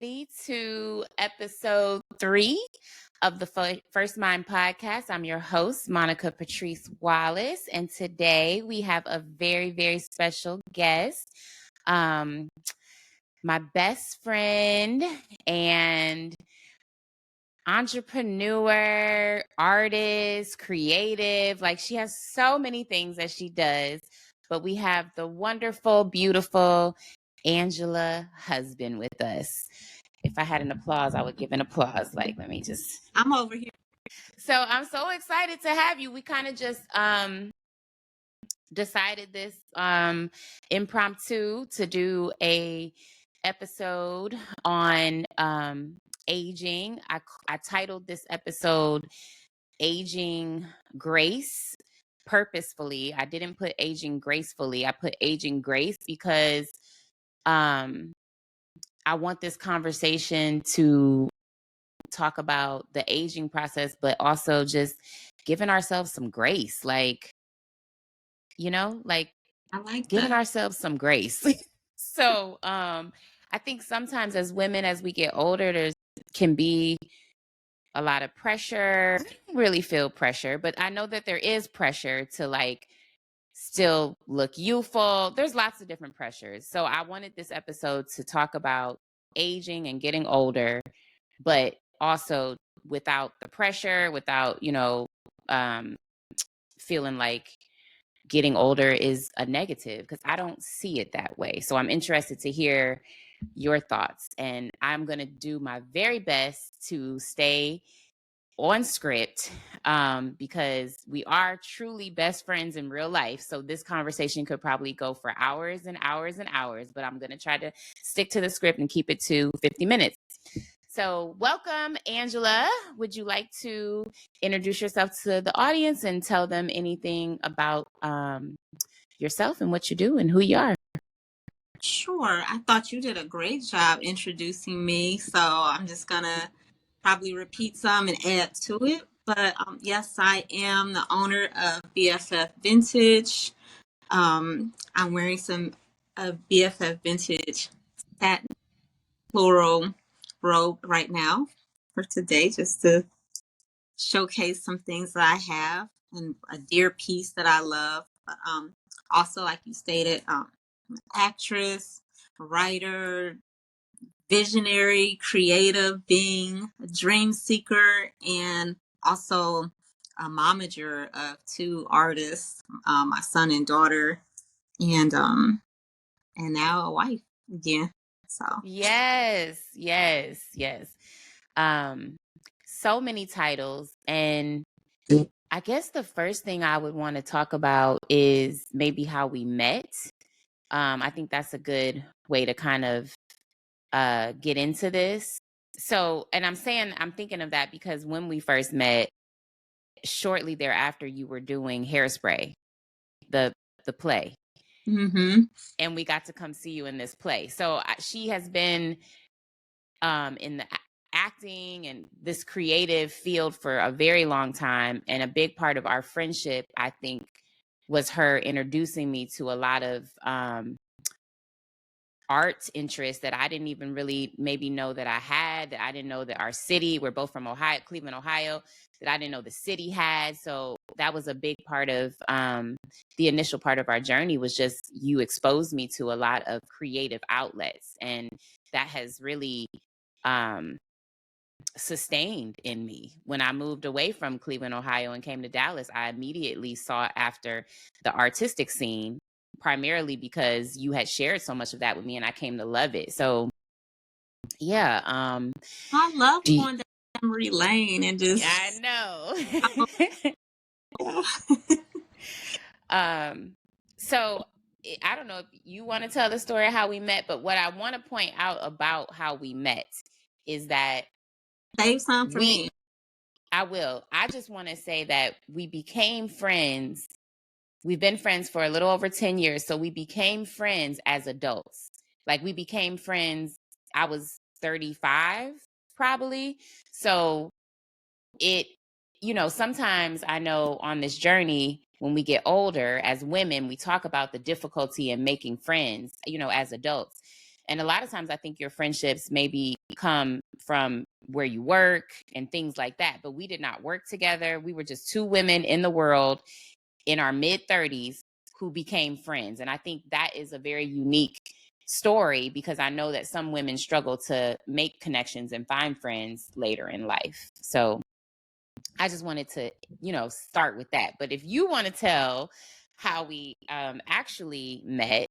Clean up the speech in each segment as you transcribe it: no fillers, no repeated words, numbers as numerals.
To episode 3 of the First Mind podcast. I'm your host, Monica Patrice Wallace, and today we have a very, very special guest, my best friend and entrepreneur, artist, creative. Like, she has so many things that she does, but we have the wonderful, beautiful Angela Husband with us. If I had an applause, I would give an applause. Like, let me just. I'm over here. So I'm so excited to have you. We kind of just decided this impromptu to do a episode on aging. I titled this episode Aging Grace purposefully. I didn't put aging gracefully. I put aging grace because I want this conversation to talk about the aging process, but also just giving ourselves some grace. Like, I like giving that. ourselves some grace. So I think sometimes as women, as we get older, there can be a lot of pressure. I don't really feel pressure, but I know that there is pressure to still look youthful. There's lots of different pressures. So I wanted this episode to talk about aging and getting older, but also without the pressure, without, feeling like getting older is a negative, because I don't see it that way. So I'm interested to hear your thoughts, and I'm going to do my very best to stay on script because we are truly best friends in real life. So this conversation could probably go for hours and hours and hours, but I'm going to try to stick to the script and keep it to 50 minutes. So welcome, Angela. Would you like to introduce yourself to the audience and tell them anything about yourself and what you do and who you are? Sure. I thought you did a great job introducing me, so I'm just going to probably repeat some and add to it. But yes, I am the owner of BFF Vintage. I'm wearing some BFF Vintage satin floral robe right now for today, just to showcase some things that I have and a dear piece that I love. But also, like you stated, actress, writer, visionary, creative being, a dream seeker, and also a momager of 2 artists, my son and daughter, and now a wife again. So Yes. So many titles. And I guess the first thing I would want to talk about is maybe how we met. I think that's a good way to kind of get into this. So, and I'm thinking of that because when we first met, shortly thereafter, you were doing Hairspray, the play. Mm-hmm. And we got to come see you in this play. So she has been in the acting and this creative field for a very long time. And a big part of our friendship, I think, was her introducing me to a lot of art interests that I didn't even really maybe know that I had, that I didn't know that our city, we're both from Ohio, Cleveland, Ohio, that I didn't know the city had. So that was a big part of the initial part of our journey, was just you exposed me to a lot of creative outlets. And that has really sustained in me. When I moved away from Cleveland, Ohio and came to Dallas, I immediately sought after the artistic scene, primarily because you had shared so much of that with me and I came to love it. So yeah. I love going down memory lane and just. I know. So I don't know if you want to tell the story of how we met, but what I want to point out about how we met is that save some for me. I will. I just want to say that we became friends. We've been friends for a little over 10 years. So we became friends as adults. Like, we became friends. I was 35 probably. So sometimes I know on this journey, when we get older as women, we talk about the difficulty in making friends, as adults. And a lot of times I think your friendships maybe come from where you work and things like that. But we did not work together. We were just two women in the world in our mid 30s who became friends. And I think that is a very unique story, because I know that some women struggle to make connections and find friends later in life. So I just wanted to, start with that. But if you want to tell how we actually met,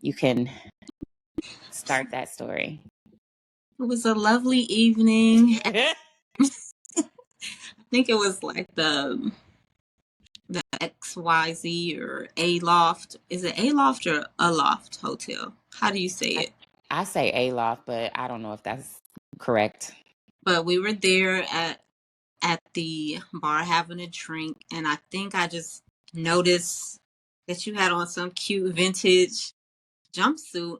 you can start that story. It was a lovely evening. I think it was like the XYZ or A Loft. Is it A Loft or A Loft Hotel? How do you say it? I say Aloft, but I don't know if that's correct. But we were there at the bar having a drink, and I think I just noticed that you had on some cute vintage jumpsuit,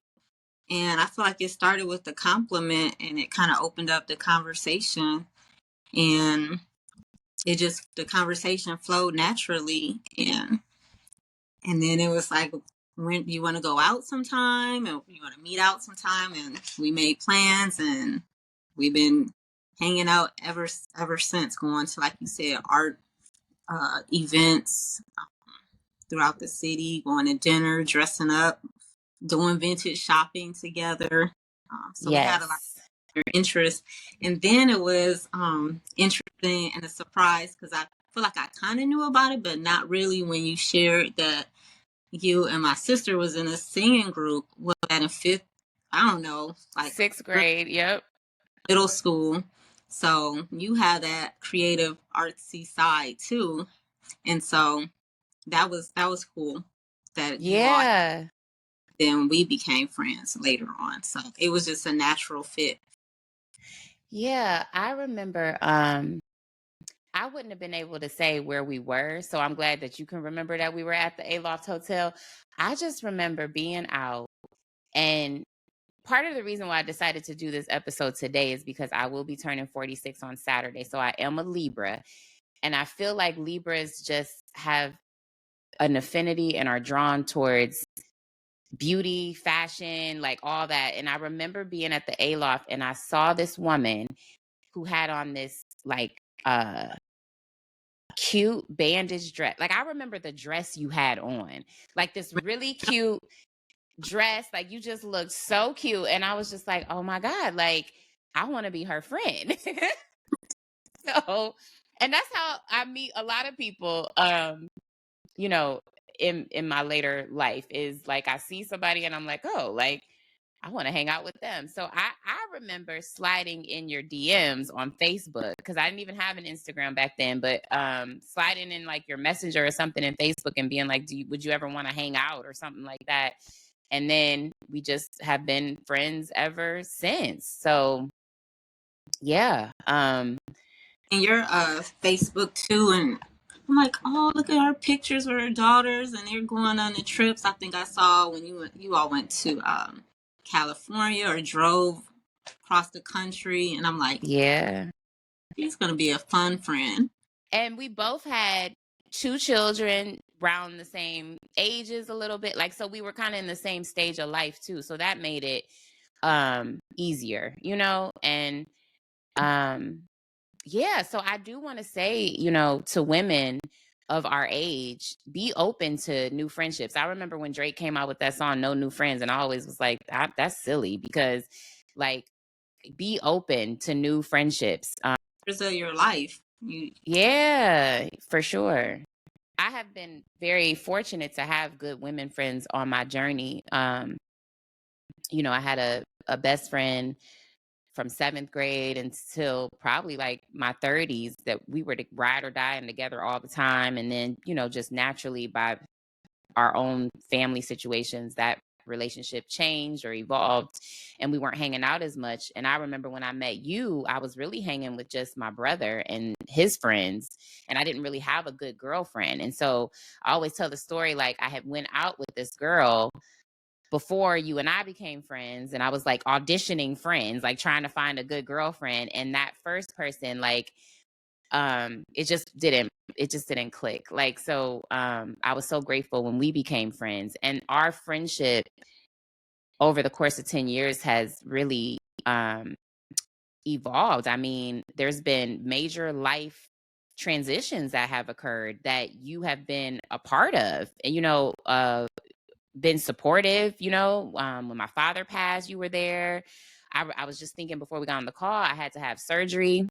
and I feel like it started with a compliment, and it kind of opened up the conversation, and the conversation flowed naturally, and then it was like, when you want to go out sometime, and you want to meet out sometime, and we made plans, and we've been hanging out ever since, going to, like you said, art events throughout the city, going to dinner, dressing up, doing vintage shopping together. So we had a lot Yes. of interest. And then it was interesting and a surprise, because I feel like I kind of knew about it, but not really, when you shared that you and my sister was in a singing group, at a fifth, I don't know, like Sixth grade. Yep. middle school. So you have that creative artsy side too. And so that was cool that you all, Yeah. then we became friends later on. So it was just a natural fit. Yeah. I remember I wouldn't have been able to say where we were. So I'm glad that you can remember that we were at the Aloft Hotel. I just remember being out, and part of the reason why I decided to do this episode today is because I will be turning 46 on Saturday. So I am a Libra, and I feel like Libras just have an affinity and are drawn towards beauty, fashion, like all that. And I remember being at the Aloft, and I saw this woman who had on this like cute bandage dress. Like, I remember the dress you had on, like this really cute dress. Like, you just looked so cute. And I was just like, oh my God, like, I want to be her friend. So, and that's how I meet a lot of people, you know, in my later life, is like, I see somebody and I'm like, oh, like, I want to hang out with them. So I remember sliding in your DMs on Facebook, because I didn't even have an Instagram back then, but sliding in like your messenger or something in Facebook and being like, would you ever want to hang out or something like that? And then we just have been friends ever since. So yeah. And your Facebook too, and I'm like, oh, look at her pictures with her daughters, and they're going on the trips. I think I saw when you all went to California or drove across the country, and I'm like, Yeah. she's gonna be a fun friend. And we both had two children around the same ages a little bit. Like, so we were kind of in the same stage of life too. So that made it easier, and yeah, so I do want to say, to women of our age, be open to new friendships. I remember when Drake came out with that song No New Friends, and I always was like, that's silly, because like, be open to new friendships. Years of your life, Yeah, for sure. I have been very fortunate to have good women friends on my journey. I had a best friend from seventh grade until probably like my 30s, that we were to ride or die and together all the time. And then, just naturally, by our own family situations, that relationship changed or evolved, and we weren't hanging out as much. And I remember when I met you, I was really hanging with just my brother and his friends, and I didn't really have a good girlfriend. And so I always tell the story, like, I had went out with this girl before you and I became friends, and I was like auditioning friends, like trying to find a good girlfriend. And that first person, like, it just didn't click. Like, so I was so grateful when we became friends, and our friendship over the course of 10 years has really evolved. I mean, there's been major life transitions that have occurred that you have been a part of, and been supportive. When my father passed, you were there. I was just thinking before we got on the call, I had to have surgery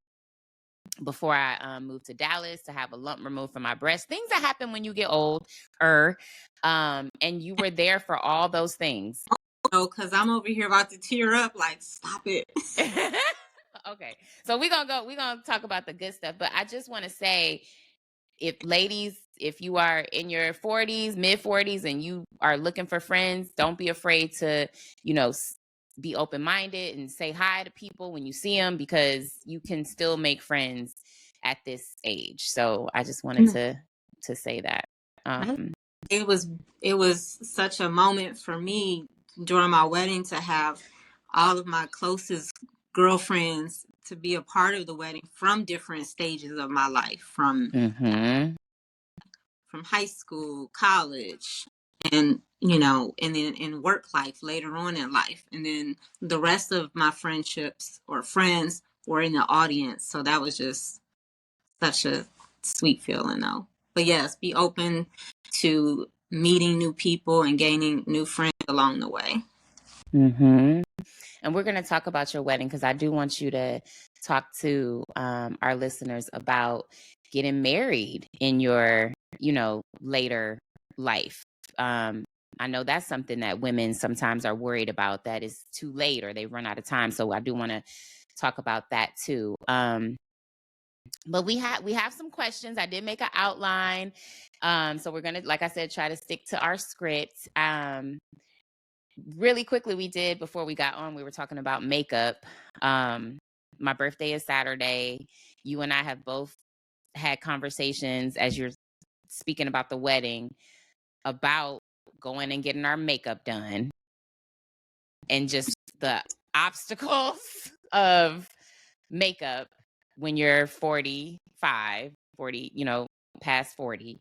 before I moved to Dallas to have a lump removed from my breast. Things that happen when you get older. And you were there for all those things. Oh, because I'm over here about to tear up. Like, stop it. Okay. So we're gonna talk about the good stuff. But I just want to say, if you are in your 40s, mid 40s, and you are looking for friends, don't be afraid to, be open-minded and say hi to people when you see them, because you can still make friends at this age. So I just wanted to say that. It was such a moment for me during my wedding to have all of my closest girlfriends to be a part of the wedding from different stages of my life, from high school, college, and and then in work life later on in life. And then the rest of my friendships or friends were in the audience. So that was just such a sweet feeling though. But yes, be open to meeting new people and gaining new friends along the way. And we're going to talk about your wedding, because I do want you to talk to our listeners about getting married in your, later life. I know that's something that women sometimes are worried about, that is too late or they run out of time. So I do want to talk about that too. But we have some questions. I did make an outline. So we're going to, like I said, try to stick to our script. Really quickly, before we got on, we were talking about makeup. My birthday is Saturday. You and I have both had conversations, as you're speaking about the wedding, about going and getting our makeup done, and just the obstacles of makeup when you're 45, 40, past 40.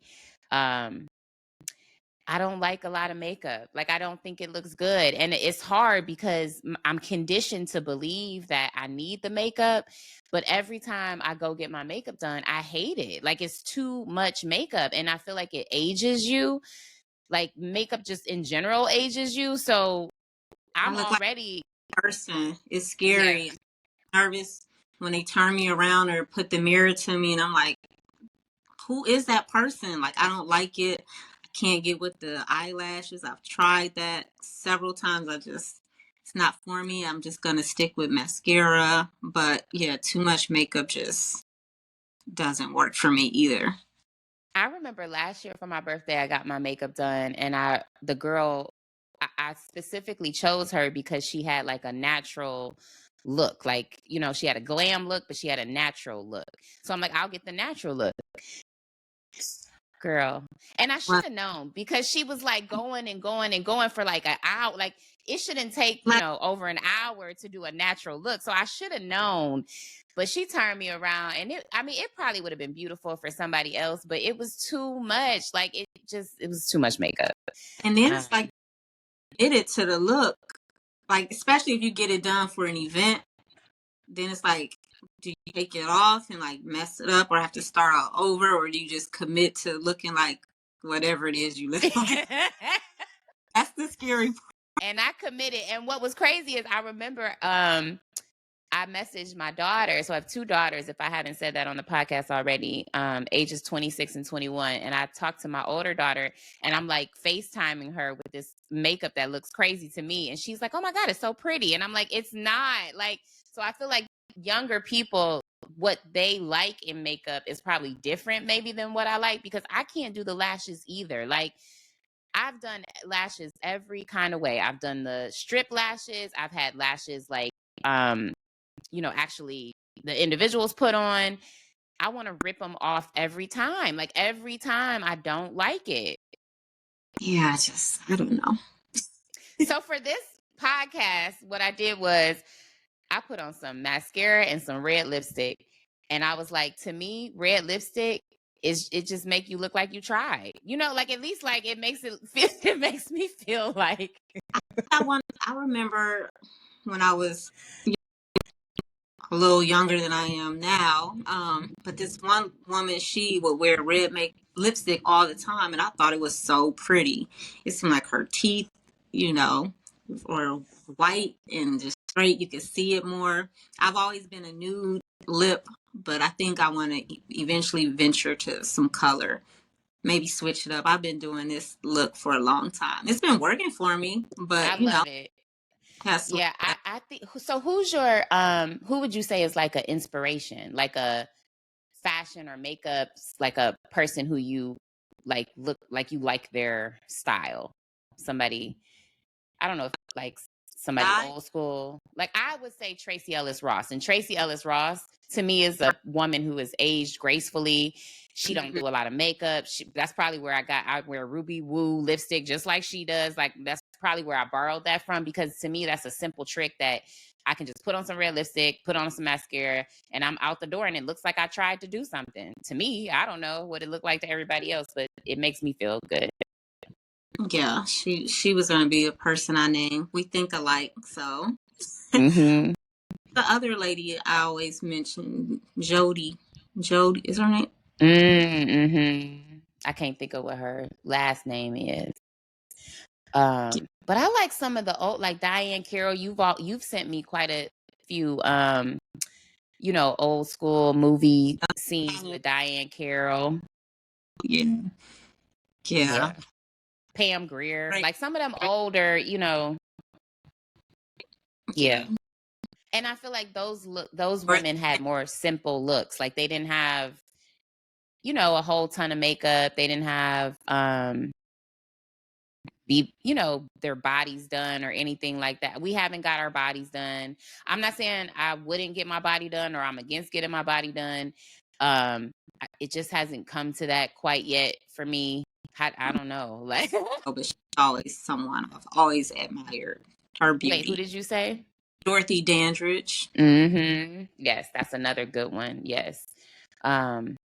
I don't like a lot of makeup. Like, I don't think it looks good. And it's hard because I'm conditioned to believe that I need the makeup. But every time I go get my makeup done, I hate it. Like, it's too much makeup. And I feel like it ages you. Like, makeup just in general ages you. So I'm I look already like a person. It's scary. I'm nervous when they turn me around or put the mirror to me, and I'm like, who is that person? Like, I don't like it. I can't get with the eyelashes. I've tried that several times. It's not for me. I'm just going to stick with mascara. But yeah, too much makeup just doesn't work for me either. I remember last year for my birthday, I got my makeup done, and I specifically chose her because she had like a natural look. Like, she had a glam look, but she had a natural look. So I'm like, I'll get the natural look. Girl. And I should have known, because she was like going and going and going for like an hour. Like, it shouldn't take, over an hour to do a natural look. So I should have known. But she turned me around, and it probably would have been beautiful for somebody else, but it was too much. Like, it was too much makeup. And then it's like, get it to the look. Like, especially if you get it done for an event, then it's like, do you take it off and like mess it up, or have to start all over, or do you just commit to looking like whatever it is you look like? That's the scary part. And I committed. And what was crazy is, I remember I messaged my daughter. So I have two daughters, if I haven't said that on the podcast already, ages 26 and 21. And I talked to my older daughter, and I'm like FaceTiming her with this makeup that looks crazy to me. And she's like, oh my God, it's so pretty. And I'm like, it's not. Like, so I feel like younger people, what they like in makeup is probably different maybe than what I like, because I can't do the lashes either. Like, I've done lashes every kind of way. I've done the strip lashes. I've had lashes like, actually the individuals put on. I want to rip them off every time. Like, every time I don't like it. Yeah, I don't know. So for this podcast, what I did was I put on some mascara and some red lipstick. And I was like, to me, red lipstick it just make you look like you tried. Like at least like it makes it makes me feel like I remember when I was a little younger than I am now. But this one woman, she would wear red make lipstick all the time, and I thought it was so pretty. It seemed like her teeth, you know, were white and just straight. You could see it more. I've always been a nude lip, but I think I want to eventually venture to some color. Maybe switch it up. I've been doing this look for a long time. It's been working for me, I but love it. has Yeah, I think so. Who would you say is like an inspiration, like a fashion or makeup, like a person who you like look like you like their style? Somebody, I don't know if like somebody I. old school. Like I would say Tracy Ellis Ross. And Tracy Ellis Ross to me is a woman who is aged gracefully. She don't do a lot of makeup. That's probably where I wear Ruby Woo lipstick just like she does. Like that's probably where I borrowed that from, because to me that's a simple trick that I can just put on some red lipstick, put on some mascara, and I'm out the door and it looks like I tried to do something. To me, I don't know what it looked like to everybody else, but it makes me feel good. Yeah, she was gonna be a person I named. We think alike, so Mm-hmm. the other lady I always mention, Jody. Jody is her name. Mm-hmm. I can't think of what her last name is. But I like some of the old, like Diane Carroll. You've sent me quite a few, old school movie scenes with Diane Carroll. Yeah, yeah, Yeah, Pam Grier, right. like some of them older, Yeah, yeah. And I feel like those women had more simple looks. Like they didn't have, a whole ton of makeup. They didn't have their bodies done or anything like that. We haven't got our bodies done. I'm not saying I wouldn't get my body done or I'm against getting my body done. It just hasn't come to that quite yet for me. I don't know. Like, but she's always someone I've always admired her wait, who beauty. did you say? Dorothy Dandridge. Mm-hmm. Yes, that's another good one. Yes. Um,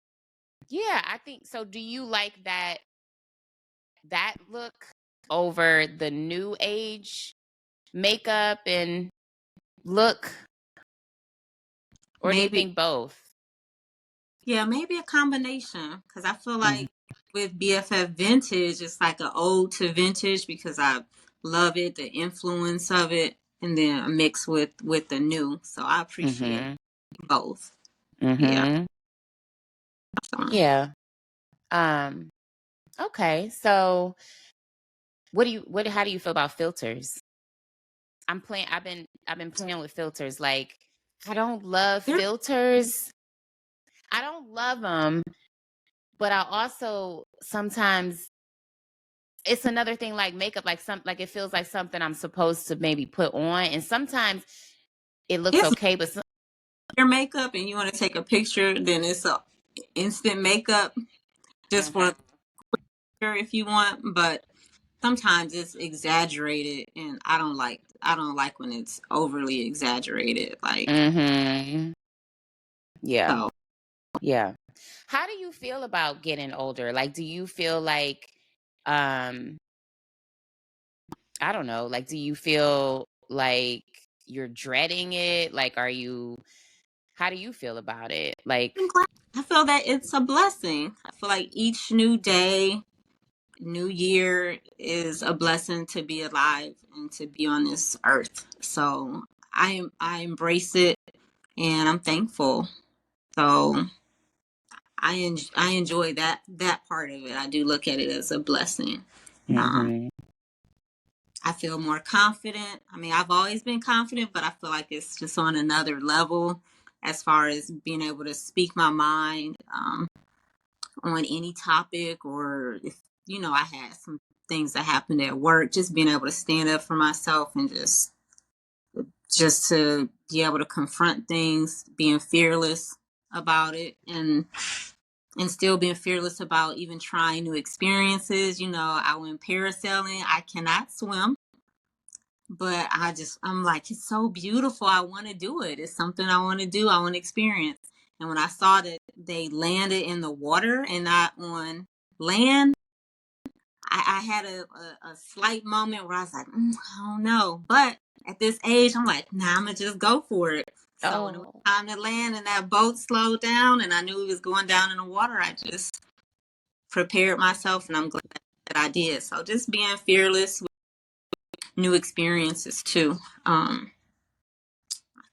yeah, I think so. Do you like that look over the new age makeup and look? Or do you Maybe, think both? yeah, maybe a combination. Because I feel Mhm. like with BFF Vintage, it's like an ode to vintage because I love it, the influence of it, and then a mix with the new. So I appreciate Mhm. both. Yeah. Mhm. So, Yeah. Um okay. So how do you feel about filters? I've been playing with filters. Like I don't love they're filters. I don't love them, but I also sometimes it's another thing like makeup, like it feels like something I'm supposed to maybe put on, and sometimes it looks it's okay, but your makeup and you want to take a picture, then it's a instant makeup just for Mhm. a picture if you want. But sometimes it's exaggerated, and I don't like when it's overly exaggerated. Like Mhm. Yeah. so, Yeah. How do you feel about getting older? Like, do you feel like, um, I don't know, like, do you feel like you're dreading it? Like, how do you feel about it? Like, I'm glad. I feel that it's a blessing. I feel like each new day, new year is a blessing to be alive and to be on this earth. So I embrace it and I'm thankful. So I enjoy that part of it. I do look at it as a blessing. Um, hmm I feel more confident. I mean, I've always been confident, but I feel like it's just on another level as far as being able to speak my mind on any topic, or if I had some things that happened at work, just being able to stand up for myself and just to be able to confront things, being fearless about it, and still being fearless about even trying new experiences. I went parasailing. I cannot swim, but I'm like, it's so beautiful. I want to do it. It's something I want to do. I want to experience. And when I saw that they landed in the water and not on land, I had a slight moment where I was like, I don't know. But at this age, I'm like, nah, I'm going to just go for it. So when it was Oh, time to land and that boat slowed down and I knew it was going down in the water, I just prepared myself, and I'm glad that I did. So just being fearless with new experiences too. I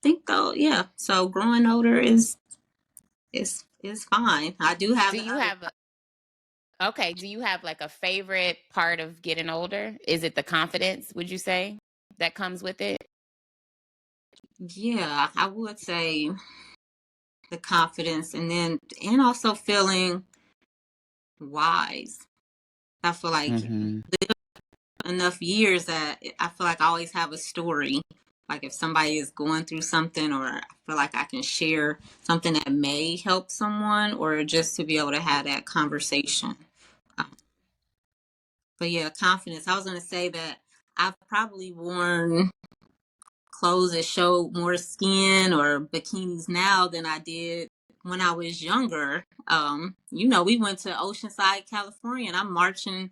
think though, yeah. So growing older is fine. I do have do the you other. have okay, do you have like a favorite part of getting older? Is it the confidence, would you say, that comes with it? Yeah, I would say the confidence, and also feeling wise. I feel like Mm-hmm. enough years that I feel like I always have a story. Like if somebody is going through something, or I feel like I can share something that may help someone, or just to be able to have that conversation. Um, but yeah, confidence. I was going to say that I've probably worn clothes that show more skin or bikinis now than I did when I was younger. We went to Oceanside, California, and I'm marching.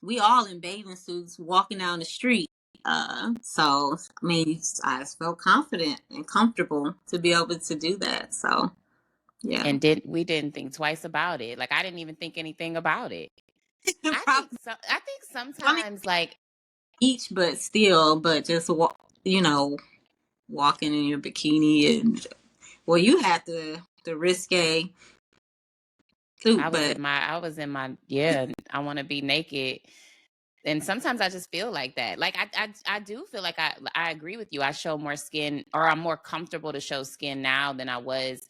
We all in bathing suits walking down the street. So I mean, I just felt confident and comfortable to be able to do that. So yeah, And didn't think twice about it. Like I didn't even think anything about it. probably. I think I mean, sometimes like each, but still, but just you know, walking in your bikini, and well, you had the risque suit, but I was in my yeah, I want to be naked. And sometimes I just feel like that. Like I do feel like I agree with you. I show more skin, or I'm more comfortable to show skin now than I was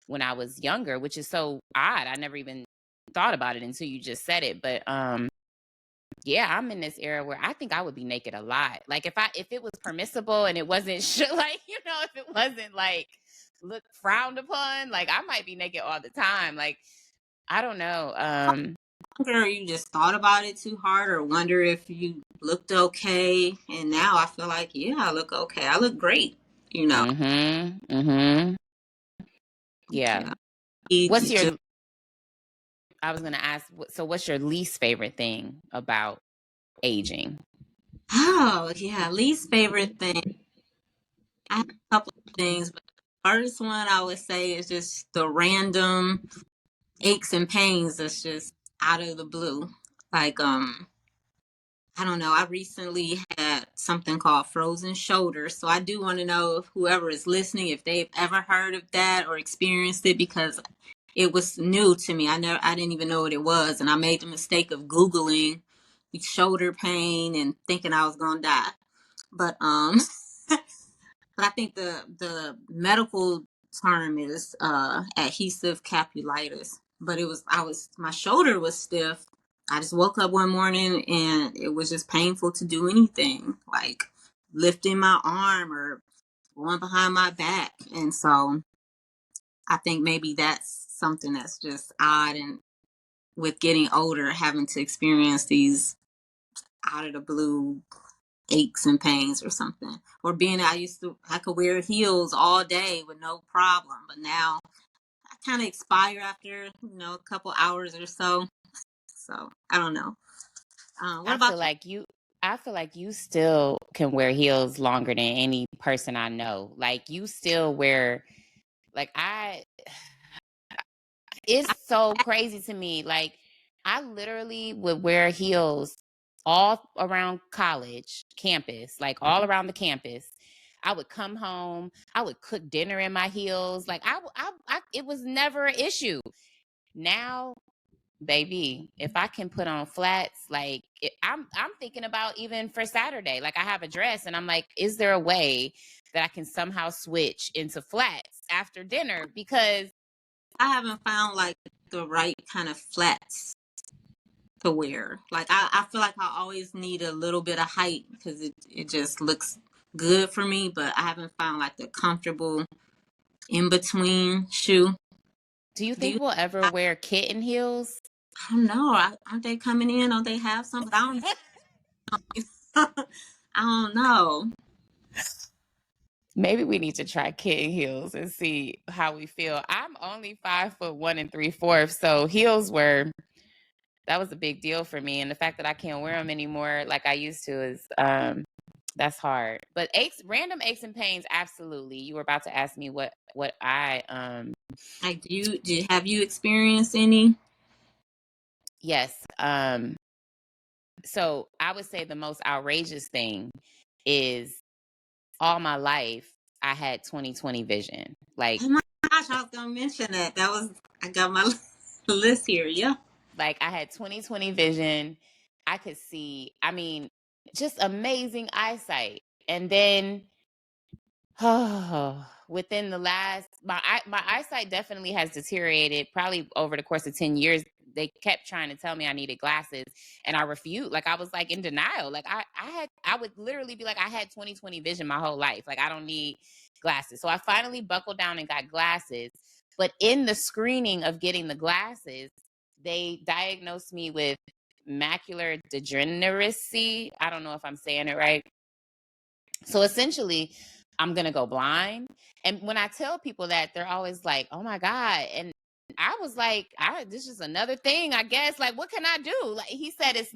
when I was younger, which is so odd. I never even thought about it until you just said it. But yeah, I'm in this era where I think I would be naked a lot. Like if it was permissible and it wasn't like, if it wasn't like look frowned upon, like I might be naked all the time. Like I don't know. or you just thought about it too hard, or wonder if you looked okay. And now I feel like, yeah, I look okay. I look great. You know, Mhm. Mhm. Yeah. yeah. What's It's your just, I was going to ask so what's your least favorite thing about aging? oh yeah, least favorite thing. I have a couple of things, but the first one I would say is just the random aches and pains that's just out of the blue. Like I don't know. I recently had something called frozen shoulders. So I do want to know if whoever is listening, if they've ever heard of that or experienced it, because it was new to me. I didn't even know what it was. And I made the mistake of Googling shoulder pain and thinking I was going to die. But, but I think the medical term is adhesive capsulitis. But my shoulder was stiff. I just woke up one morning and it was just painful to do anything, like lifting my arm or going behind my back. And so I think maybe that's something that's just odd, and with getting older, having to experience these out of the blue aches and pains or something. Or I could wear heels all day with no problem, but now I kind of expire after, a couple hours or so. So I don't know. What I about feel you? like you I feel like you still can wear heels longer than any person I know. Like you still wear like I it's so crazy to me. Like I literally would wear heels all around college campus, like all around the campus. I would come home. I would cook dinner in my heels. Like it was never an issue. Now, baby, if I can put on flats, like I'm thinking about even for Saturday. Like I have a dress, and I'm like, is there a way that I can somehow switch into flats after dinner? Because I haven't found like the right kind of flats to wear. Like I feel like I always need a little bit of height because it just looks good for me, but I haven't found like the comfortable in between shoe. do you Do think you? we'll ever I, wear kitten heels? I don't know. Aren't they coming in? Don't they have some? But I don't. I don't know. Maybe we need to try kitten heels and see how we feel. I'm only 5'1" 3/4", so heels that was a big deal for me. And the fact that I can't wear them anymore like I used to is that's hard. But random aches and pains, absolutely. You were about to ask me what I Like, have you experienced any? yes. So I would say the most outrageous thing is all my life I had 20/20 vision. Like Oh my gosh, I was gonna mention that. I got my list here. Yeah. I had 20/20 vision. I could see, I mean, just amazing eyesight. And then within the last my eyesight definitely has deteriorated probably over the course of 10 years. They kept trying to tell me I needed glasses and I refused. Like I was like in denial. Like I would literally be like, I had 20/20 vision my whole life. Like I don't need glasses. So I finally buckled down and got glasses. But in the screening of getting the glasses, they diagnosed me with macular degeneracy. I don't know if I'm saying it right. So essentially, I'm going to go blind. And when I tell people that, they're always like, oh my God. And I was like, this is another thing, I guess. Like, what can I do? Like he said, it's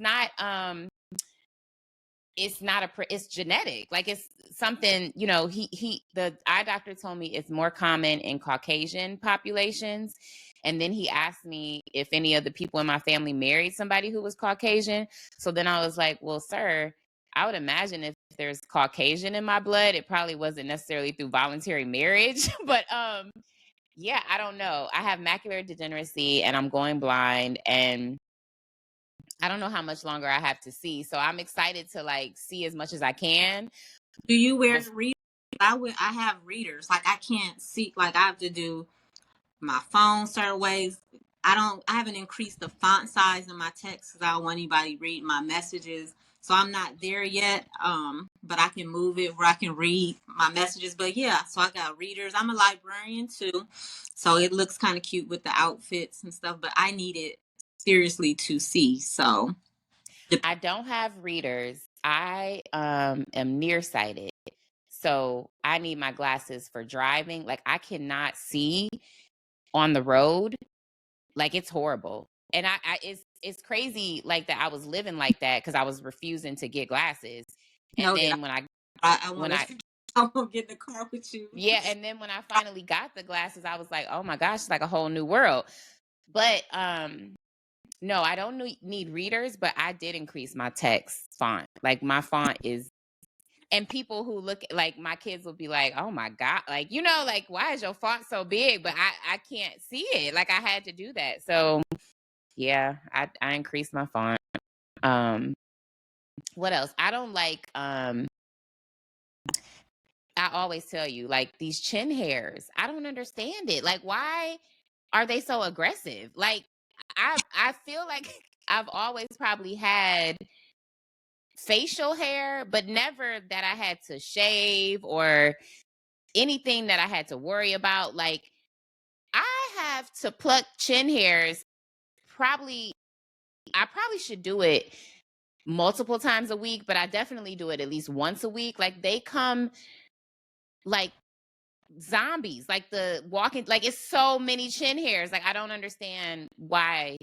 genetic. Like it's something, the eye doctor told me it's more common in Caucasian populations. And then he asked me if any of the people in my family married somebody who was Caucasian. So then I was like, well, sir, I would imagine if there's Caucasian in my blood, it probably wasn't necessarily through voluntary marriage. But yeah, I don't know. I have macular degeneracy and I'm going blind, and I don't know how much longer I have to see. So I'm excited to like see as much as I can. Do you wear readers? I have readers. Like I can't see. Like I have to do my phone certain ways. I haven't increased the font size in my text because I don't want anybody reading my messages. So I'm not there yet. But I can move it where I can read my messages. But yeah, so I got readers. I'm a librarian too. So it looks kind of cute with the outfits and stuff, but I need it seriously to see. So I don't have readers. I am nearsighted. So I need my glasses for driving. Like I cannot see on the road. Like it's horrible. And it's crazy like that I was living like that because I was refusing to get glasses. And know that then I when want I to I want to get in the car with you. yeah, and then when I finally got the glasses, I was like, oh my gosh, it's like a whole new world. But no, I don't need readers, but I did increase my text font. Like my font is, and people who look like my kids will be like, oh my God, like, like, why is your font so big? But I can't see it. Like I had to do that. So yeah, I increased my font. What else? I don't like, I always tell you, like these chin hairs, I don't understand it. Like, why are they so aggressive? Like, I feel like I've always probably had facial hair, but never that I had to shave or anything that I had to worry about. Like, I have to pluck chin hairs I probably should do it multiple times a week, but I definitely do it at least once a week. Like, they come like zombies, like the walking, like it's so many chin hairs. Like I don't understand why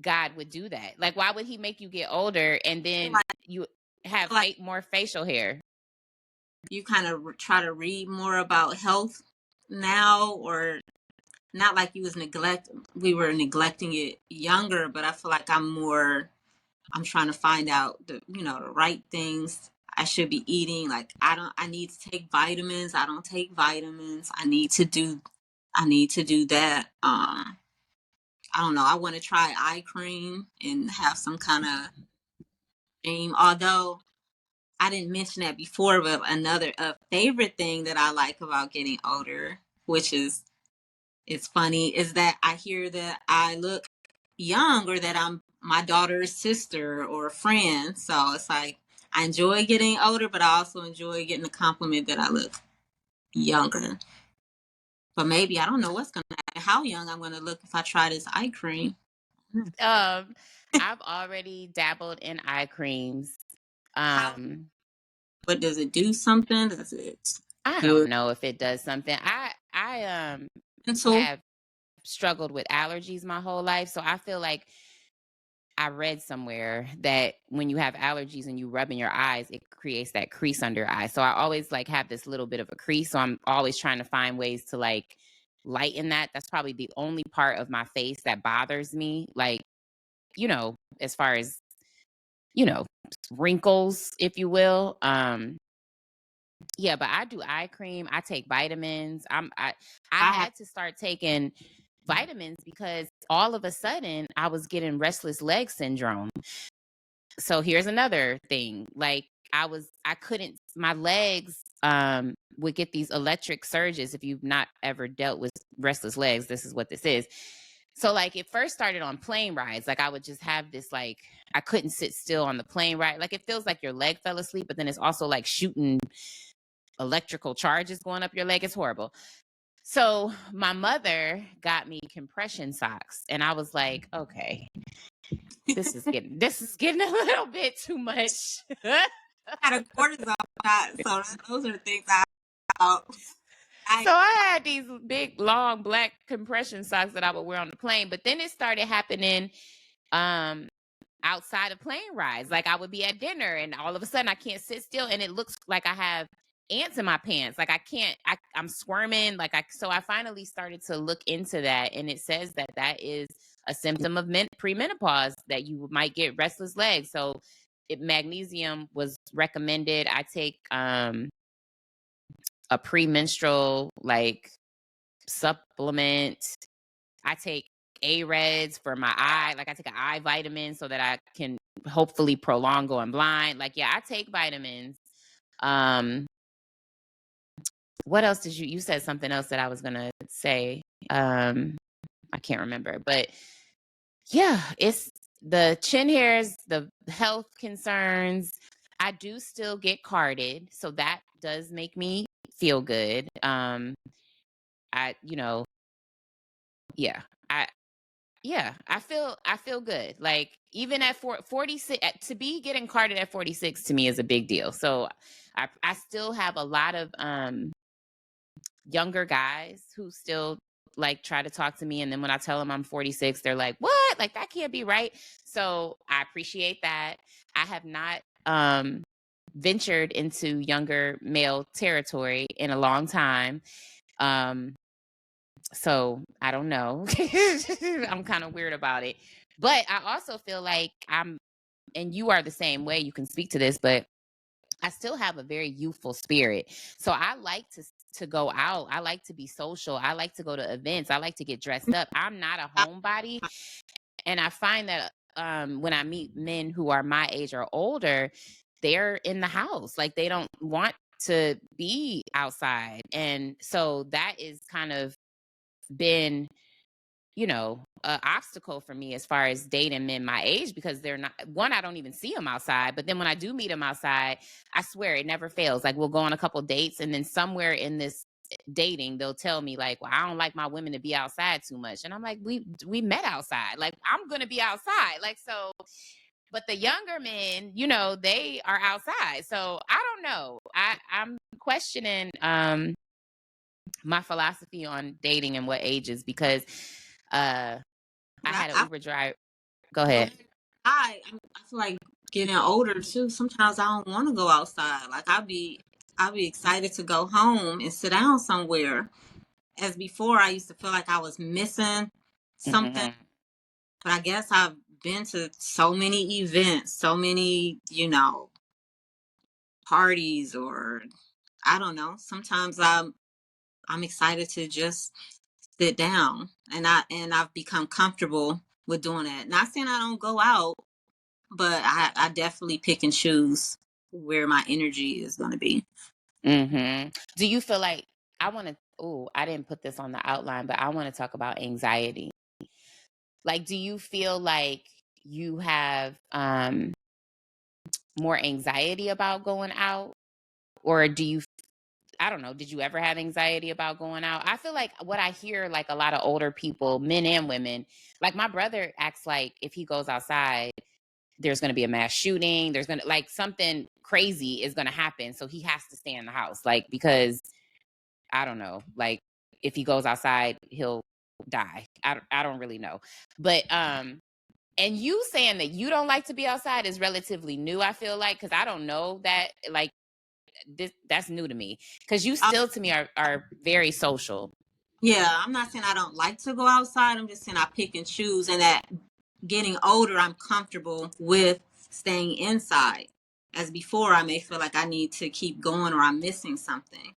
God would do that. Like why would he make you get older and then Like, you have like more facial hair? you kind of try to read more about health now, or not like we were neglecting it younger, but I feel like I'm trying to find out the right things I should be eating. Like I need to take vitamins. I don't take vitamins. I need to do that. I don't know. I want to try eye cream and have some kind of aim. Although I didn't mention that before, but another favorite thing that I like about getting older, which is it's funny, is that I hear that I look young or that I'm my daughter's sister or friend. So it's like I enjoy getting older, but I also enjoy getting the compliment that I look younger. But maybe I don't know what's gonna happen, how young I'm gonna look if I try this eye cream. Um, I've already dabbled in eye creams. How? Um, What does it do? Something? Does it? I don't good. know if it does something. I Mental. have struggled with allergies my whole life, so I feel like I read somewhere that when you have allergies and you rub in your eyes, it creates that crease under your eye. So I always like have this little bit of a crease. So I'm always trying to find ways to like lighten that. That's probably the only part of my face that bothers me. Like, as far as, you know, wrinkles, if you will. Yeah, but I do eye cream. I take vitamins. I I have had to start taking vitamins because all of a sudden I was getting restless leg syndrome. So here's another thing. Like I couldn't, my legs would get these electric surges. If you've not ever dealt with restless legs, this is what this is. So like it first started on plane rides. Like I would just have this, like, I couldn't sit still on the plane ride. Like it feels like your leg fell asleep, but then it's also like shooting electrical charges going up your leg. It's horrible. So my mother got me compression socks, and I was like, okay, this is getting a little bit too much. had a cortisone shot, so those are things I So I had these big, long, black compression socks that I would wear on the plane. But then it started happening um, outside of plane rides. Like I would be at dinner and all of a sudden I can't sit still and it looks like I have ants in my pants. Like I'm squirming. So I finally started to look into that, and it says that that is a symptom of premenopause, that you might get restless legs. So magnesium was recommended. I take a premenstrual like supplement. I take A-Reds for my eye. Like I take an eye vitamin so that I can hopefully prolong going blind. Like, yeah, I take vitamins. Um, what else did you said something else that I was gonna say. I can't remember, but yeah, it's the chin hairs, the health concerns. I do still get carded, so that does make me feel good. I, yeah, I, yeah, I feel good. Like even at 46, to be getting carded at 46 to me is a big deal. So I still have a lot of younger guys who still like try to talk to me, and then when I tell them I'm 46, they're like, "What? Like that can't be right." So I appreciate that. I have not ventured into younger male territory in a long time. Um so I don't know. I'm kind of weird about it. But I also feel like and you are the same way, you can speak to this, but I still have a very youthful spirit. So I like to go out. I like to be social. I like to go to events. I like to get dressed up. I'm not a homebody. And I find that when I meet men who are my age or older, they're in the house. Like they don't want to be outside. And so that is kind of been, an obstacle for me as far as dating men my age, because they're not, one, I don't even see them outside. But then when I do meet them outside, I swear it never fails. Like we'll go on a couple dates, and then somewhere in this dating, they'll tell me like, well, I don't like my women to be outside too much. And I'm like, we met outside. Like I'm going to be outside. Like, so, but the younger men, they are outside. So I don't know. I'm questioning, my philosophy on dating and what ages, because I had an I Uber driver. Go ahead. I feel like getting older too. Sometimes I don't want to go outside. Like I'll be excited to go home and sit down somewhere. As before, I used to feel like I was missing something, Mm-hmm. but I guess I've been to so many events, so many, parties, or I don't know. Sometimes I'm excited to just sit down, and I've become comfortable with doing that. Not saying I don't go out, but I definitely pick and choose where my energy is going to be. Mm-hmm. Do you feel like, I didn't put this on the outline, but I want to talk about anxiety. Like, do you feel like you have more anxiety about going out? Or I don't know, did you ever have anxiety about going out? I feel like what I hear, like a lot of older people, men and women, like my brother acts like if he goes outside, there's going to be a mass shooting. There's going to, like, something crazy is going to happen. So he has to stay in the house, like, because I don't know. Like if he goes outside, he'll die. I don't really know. But and you saying that you don't like to be outside is relatively new, I feel like, because I don't know that, like, that's new to me. Because you I, still, to me, are very social. yeah, I'm not saying I don't like to go outside. I'm just saying I pick and choose, and that getting older, I'm comfortable with staying inside. As before, I may feel like I need to keep going or I'm missing something.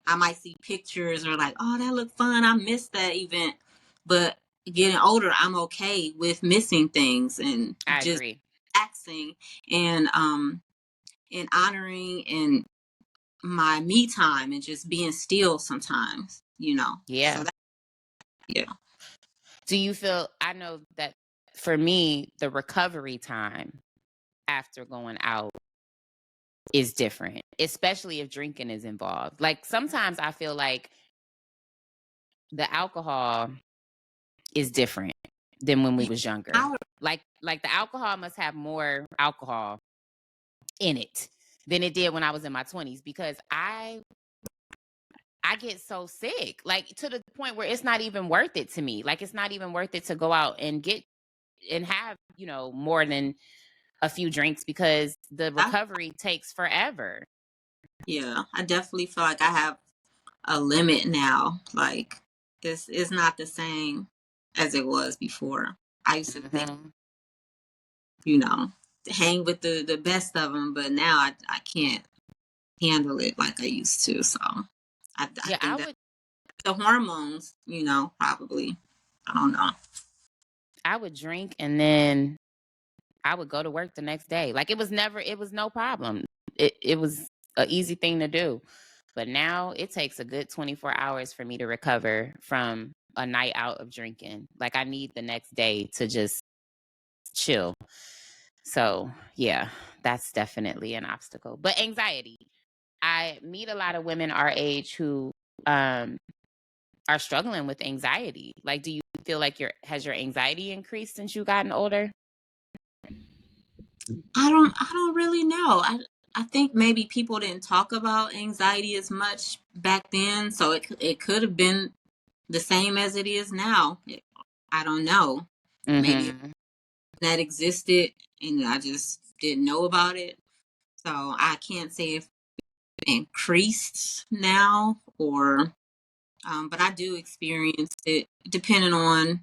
I might see pictures or like, oh, that looked fun. I missed that event. But getting older, I'm okay with missing things and I just agree. acting and honoring and my me time and just being still sometimes, you know. So Yeah. that, yeah. Do you feel, I know that for me, the recovery time after going out is different, especially if drinking is involved. Like sometimes I feel like the alcohol is different than when we was younger. I, Like the alcohol must have more alcohol in it than it did when I was in my 20s, because I get so sick, like to the point where it's not even worth it to me. Like it's not even worth it to go out and get and have, more than a few drinks, because the I, recovery takes forever. yeah, I definitely feel like I have a limit now. Like it's not the same as it was before. I used to think, Mhm. you know, hang with the best of them, but now I can't handle it like I used to. So I Yeah, think that the hormones, you know, probably. I don't know. I would drink and then I would go to work the next day. Like it was no problem. It was an easy thing to do. But now it takes a good 24 hours for me to recover from a night out of drinking. Like I need the next day to just chill. So, yeah, that's definitely an obstacle. But anxiety. I meet a lot of women our age who um are struggling with anxiety. Like, do you feel like your anxiety increased since you gotten older? I don't really know. I think maybe people didn't talk about anxiety as much back then, so it could have been the same as it is now. I don't know. Maybe Mm-hmm. that existed and I just didn't know about it. So I can't say if it increased now or but I do experience it depending on,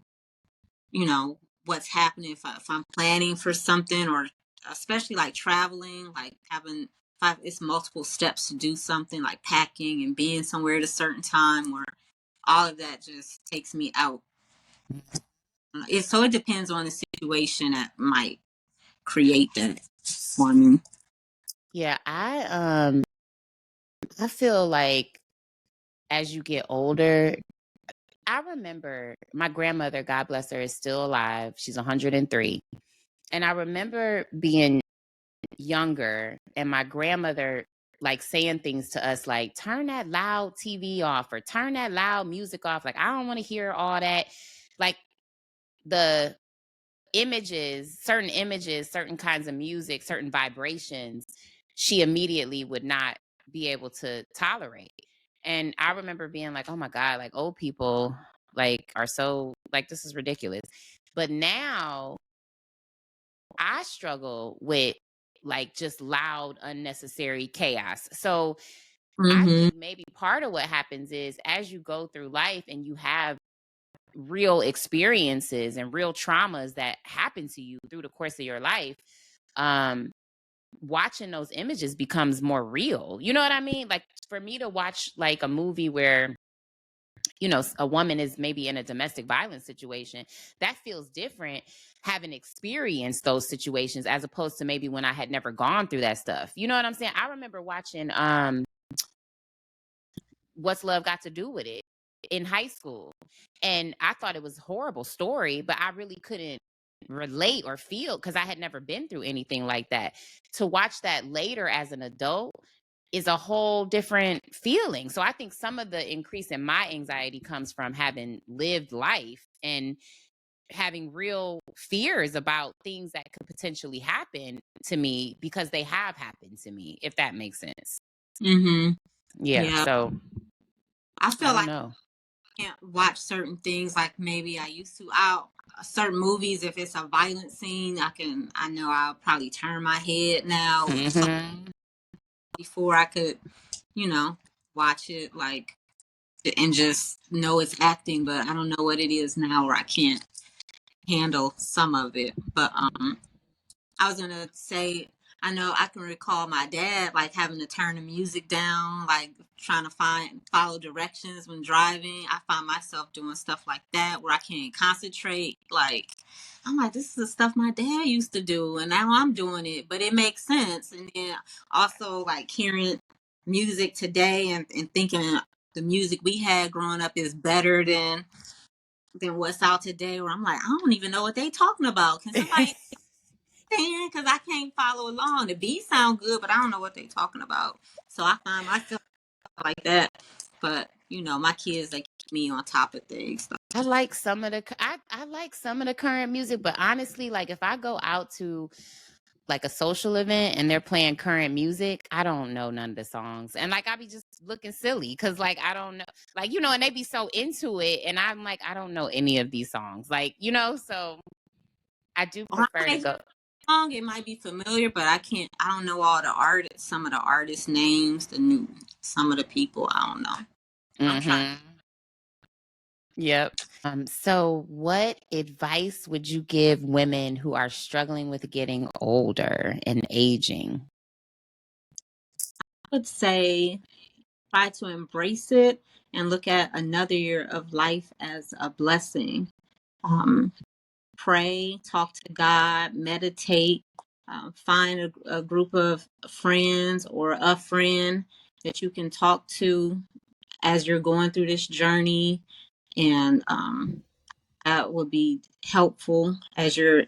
you know, what's happening if I'm planning for something or especially like traveling, like having five it's multiple steps to do something like packing and being somewhere at a certain time or all of that just takes me out. So it depends on the situation that might create that for me. Yeah, I feel like as you get older, I remember my grandmother, God bless her, is still alive. She's 103. And I remember being younger and my grandmother like saying things to us like, turn that loud TV off or turn that loud music off. Like, I don't want to hear all that. Like the images, certain kinds of music, certain vibrations, she immediately would not be able to tolerate. And I remember being like, oh my God, like old people like are so like this is ridiculous. But now I struggle with like just loud, unnecessary chaos. So I Hmm. think maybe part of what happens is as you go through life and you have real experiences and real traumas that happen to you through the course of your life, um, watching those images becomes more real. You know what I mean? Like for me to watch like a movie where a woman is maybe in a domestic violence situation, that feels different having experienced those situations as opposed to maybe when I had never gone through that stuff. You know what I'm saying? I remember watching What's Love Got to Do with It in high school. And I thought it was a horrible story, but I really couldn't relate or feel because I had never been through anything like that. To watch that later as an adult is a whole different feeling. So I think some of the increase in my anxiety comes from having lived life and having real fears about things that could potentially happen to me because they have happened to me, if that makes sense. Hmm. Yeah. Yeah. So I I feel don't like know. I can't watch certain things like maybe I used to. Out certain movies, if it's a violent scene, I know I'll probably turn my head now. So Hmm. before I could, you know, watch it like and just know it's acting, but I don't know what it is now where I can't handle some of it. But I was gonna say, I know I can recall my dad like having to turn the music down, like trying to follow directions when driving. I find myself doing stuff like that where I can't concentrate. Like I'm like, this is the stuff my dad used to do, and now I'm doing it, but it makes sense. And then also like hearing music today and thinking the music we had growing up is better than what's out today. Where I'm like, I don't even know what they talking about. Can somebody because I can't follow along. The beats sound good, but I don't know what they're talking about. So I find myself like that. But you know, my kids they keep me on top of things. So. I like some of the I like some of the current music, but honestly, like if I go out to like a social event and they're playing current music, I don't know none of the songs. And like I be just looking silly because like I don't know, like and they be so into it and I'm like I don't know any of these songs. Like, so I do Or I prefer may to hear go. a song, it might be familiar, but I can't. I don't know all the artists, some of the artist names, some of the people. I don't know. I'm trying. Mhm. Yep. So what advice would you give women who are struggling with getting older and aging? I would say try to embrace it and look at another year of life as a blessing. Um, Pray, talk to God, meditate, find a group of friends or a friend that you can talk to as you're going through this journey, and that would be helpful as you're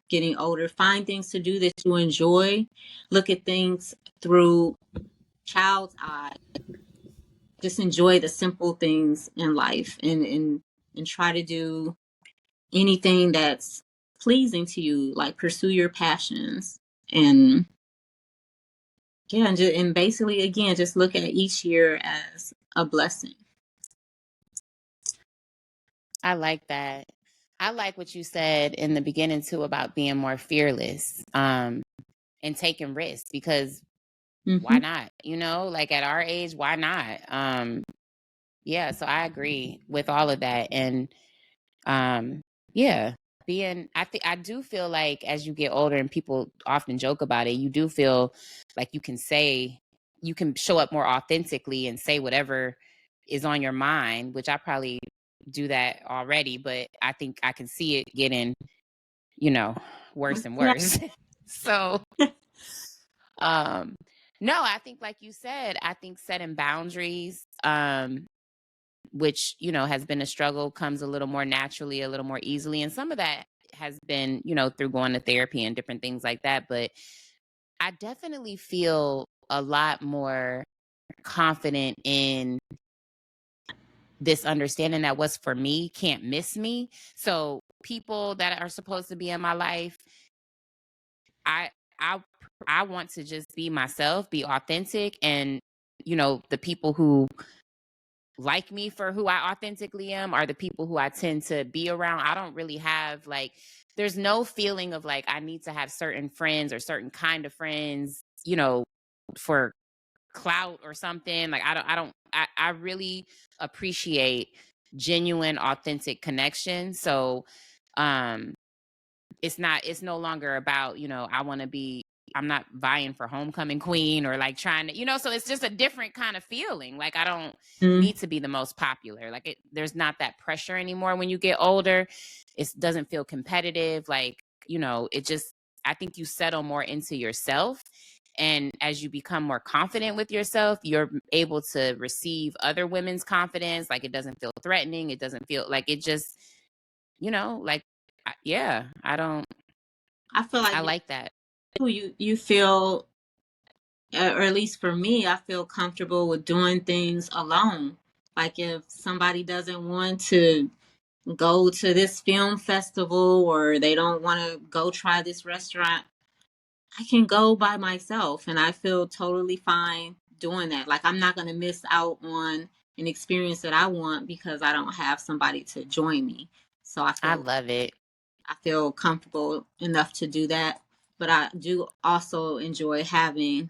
getting older. Find things to do that you enjoy. Look at things through child's eye. Just enjoy the simple things in life, and try to do anything that's pleasing to you, like pursue your passions. And yeah, and basically again just look at each year as a blessing. I like that. I like what you said in the beginning too about being more fearless and taking risks because why Hmm. not? Like at our age, why not? Yeah, so I agree with all of that. And um yeah, I do feel like as you get older and people often joke about it, you do feel like you can show up more authentically and say whatever is on your mind, which I probably do that already, but I think I can see it getting, you know, worse and Yeah. worse. So, um no, I think like you said, I think setting boundaries which has been a struggle comes a little more naturally, a little more easily, and some of that has been through going to therapy and different things like that, but I definitely feel a lot more confident in this understanding that what's for me can't miss me. So people that are supposed to be in my life, I I I want to just be myself, be authentic, and the people who like me for who I authentically am are the people who I tend to be around. I don't really have like there's no feeling of like I need to have certain friends or certain kind of friends, for clout or something. Like I really appreciate genuine authentic connection. So um it's no longer about, I want to be I'm not vying for homecoming queen or like trying to, so it's just a different kind of feeling. Like I don't Mm. need to be the most popular. Like there's not that pressure anymore when you get older. It doesn't feel competitive. Like, it just I think you settle more into yourself. And as you become more confident with yourself, you're able to receive other women's confidence. Like it doesn't feel threatening. It doesn't feel like it just, like, yeah, I feel like I like that. you feel, or at least for me, I feel comfortable with doing things alone. Like if somebody doesn't want to go to this film festival or they don't want to go try this restaurant, I can go by myself and I feel totally fine doing that. Like, I'm not going to miss out on an experience that I want because I don't have somebody to join me. So I love it. I feel comfortable enough to do that. But I do also enjoy having,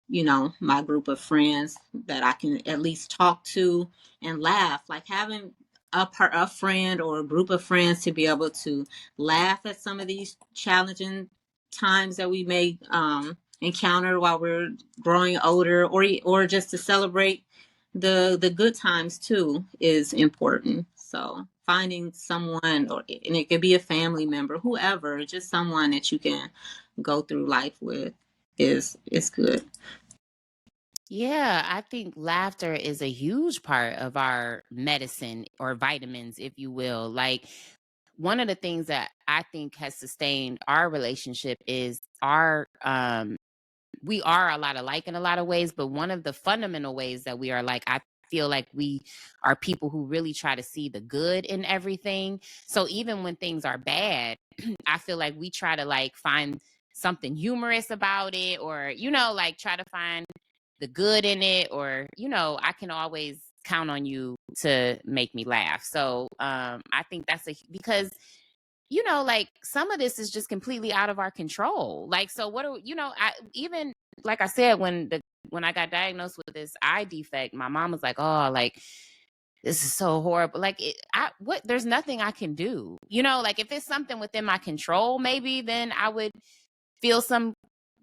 my group of friends that I can at least talk to and laugh. Like, having a friend or a group of friends to be able to laugh at some of these challenging times that we may encounter while we're growing older, or just to celebrate the good times too is important. So finding someone, and it could be a family member, whoever, just someone that you can go through life with is good. Yeah, I think laughter is a huge part of our medicine or vitamins, if you will. Like, one of the things that I think has sustained our relationship is we are a lot alike in a lot of ways, but one of the fundamental ways that we are like, I feel like we are people who really try to see the good in everything. So even when things are bad, I feel like we try to like find something humorous about it, or, like try to find the good in it, or, I can always count on you to make me laugh. So I think that's because like some of this is just completely out of our control. Like, so what do I even, like I said, when I got diagnosed with this eye defect, my mom was like, "Oh, like this is so horrible." Like, there's nothing I can do. Like if it's something within my control, maybe then I would feel some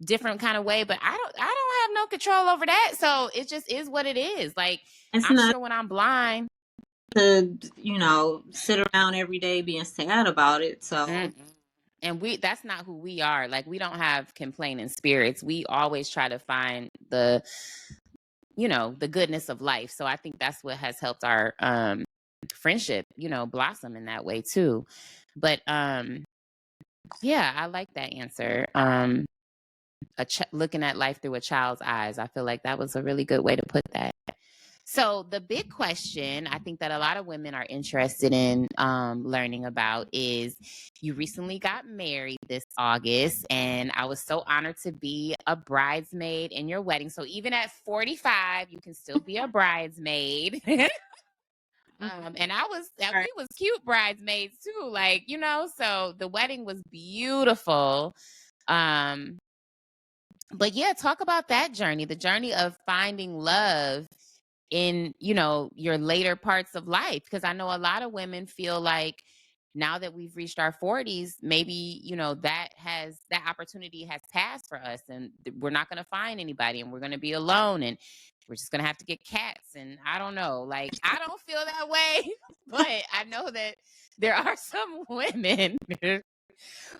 different kind of way, but I don't have no control over that. So it just is what it is. Like, It's I'm not sure when I'm blind, to, sit around every day being sad about it. So mm, and that's not who we are. Like, we don't have complaining spirits. We always try to find the goodness of life. So I think that's what has helped our friendship, blossom in that way too. But yeah, I like that answer. Looking at life through a child's eyes. I feel like that was a really good way to put that. So the big question I think that a lot of women are interested in learning about is, you recently got married this August, and I was so honored to be a bridesmaid in your wedding. So even at 45, you can still be a bridesmaid. And right. we was cute bridesmaids too, like, so the wedding was beautiful. Um, but yeah, talk about that journey, the journey of finding love in your later parts of life, because I know a lot of women feel like now that we've reached our 40s, maybe that opportunity has passed for us, and we're not going to find anybody, and we're going to be alone, and we're just going to have to get cats, and I don't know, like, I don't feel that way. But I know that there are some women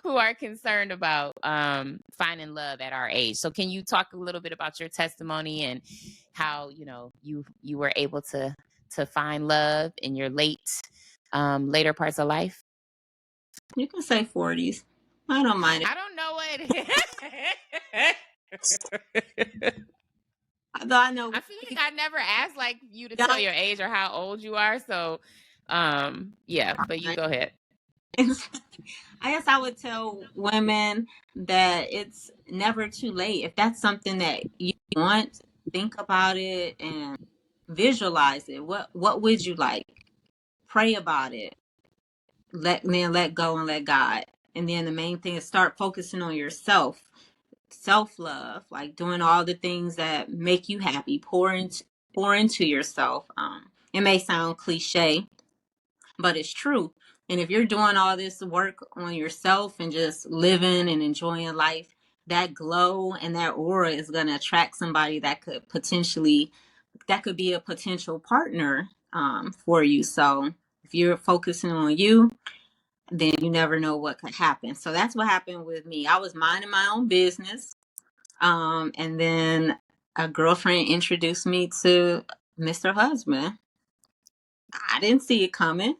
who are concerned about finding love at our age. So can you talk a little bit about your testimony and how you were able to find love in your later parts of life? You can say 40s. I don't mind I don't know it. Though I know I feel like I never asked like you to tell young. your age or how old you are. So yeah, but you go ahead. I guess I would tell women that it's never too late. If that's something that you want, think about it and visualize it. What would you like? Pray about it. Let go and let God. And then the main thing is start focusing on yourself. Self-love, like doing all the things that make you happy. Pour into yourself. It may sound cliche, but it's true. And if you're doing all this work on yourself and just living and enjoying life, that glow and that aura is going to attract somebody that could be a potential partner for you. So if you're focusing on you, then you never know what could happen. So that's what happened with me. I was minding my own business. And then a girlfriend introduced me to Mr. Husband. I didn't see it coming.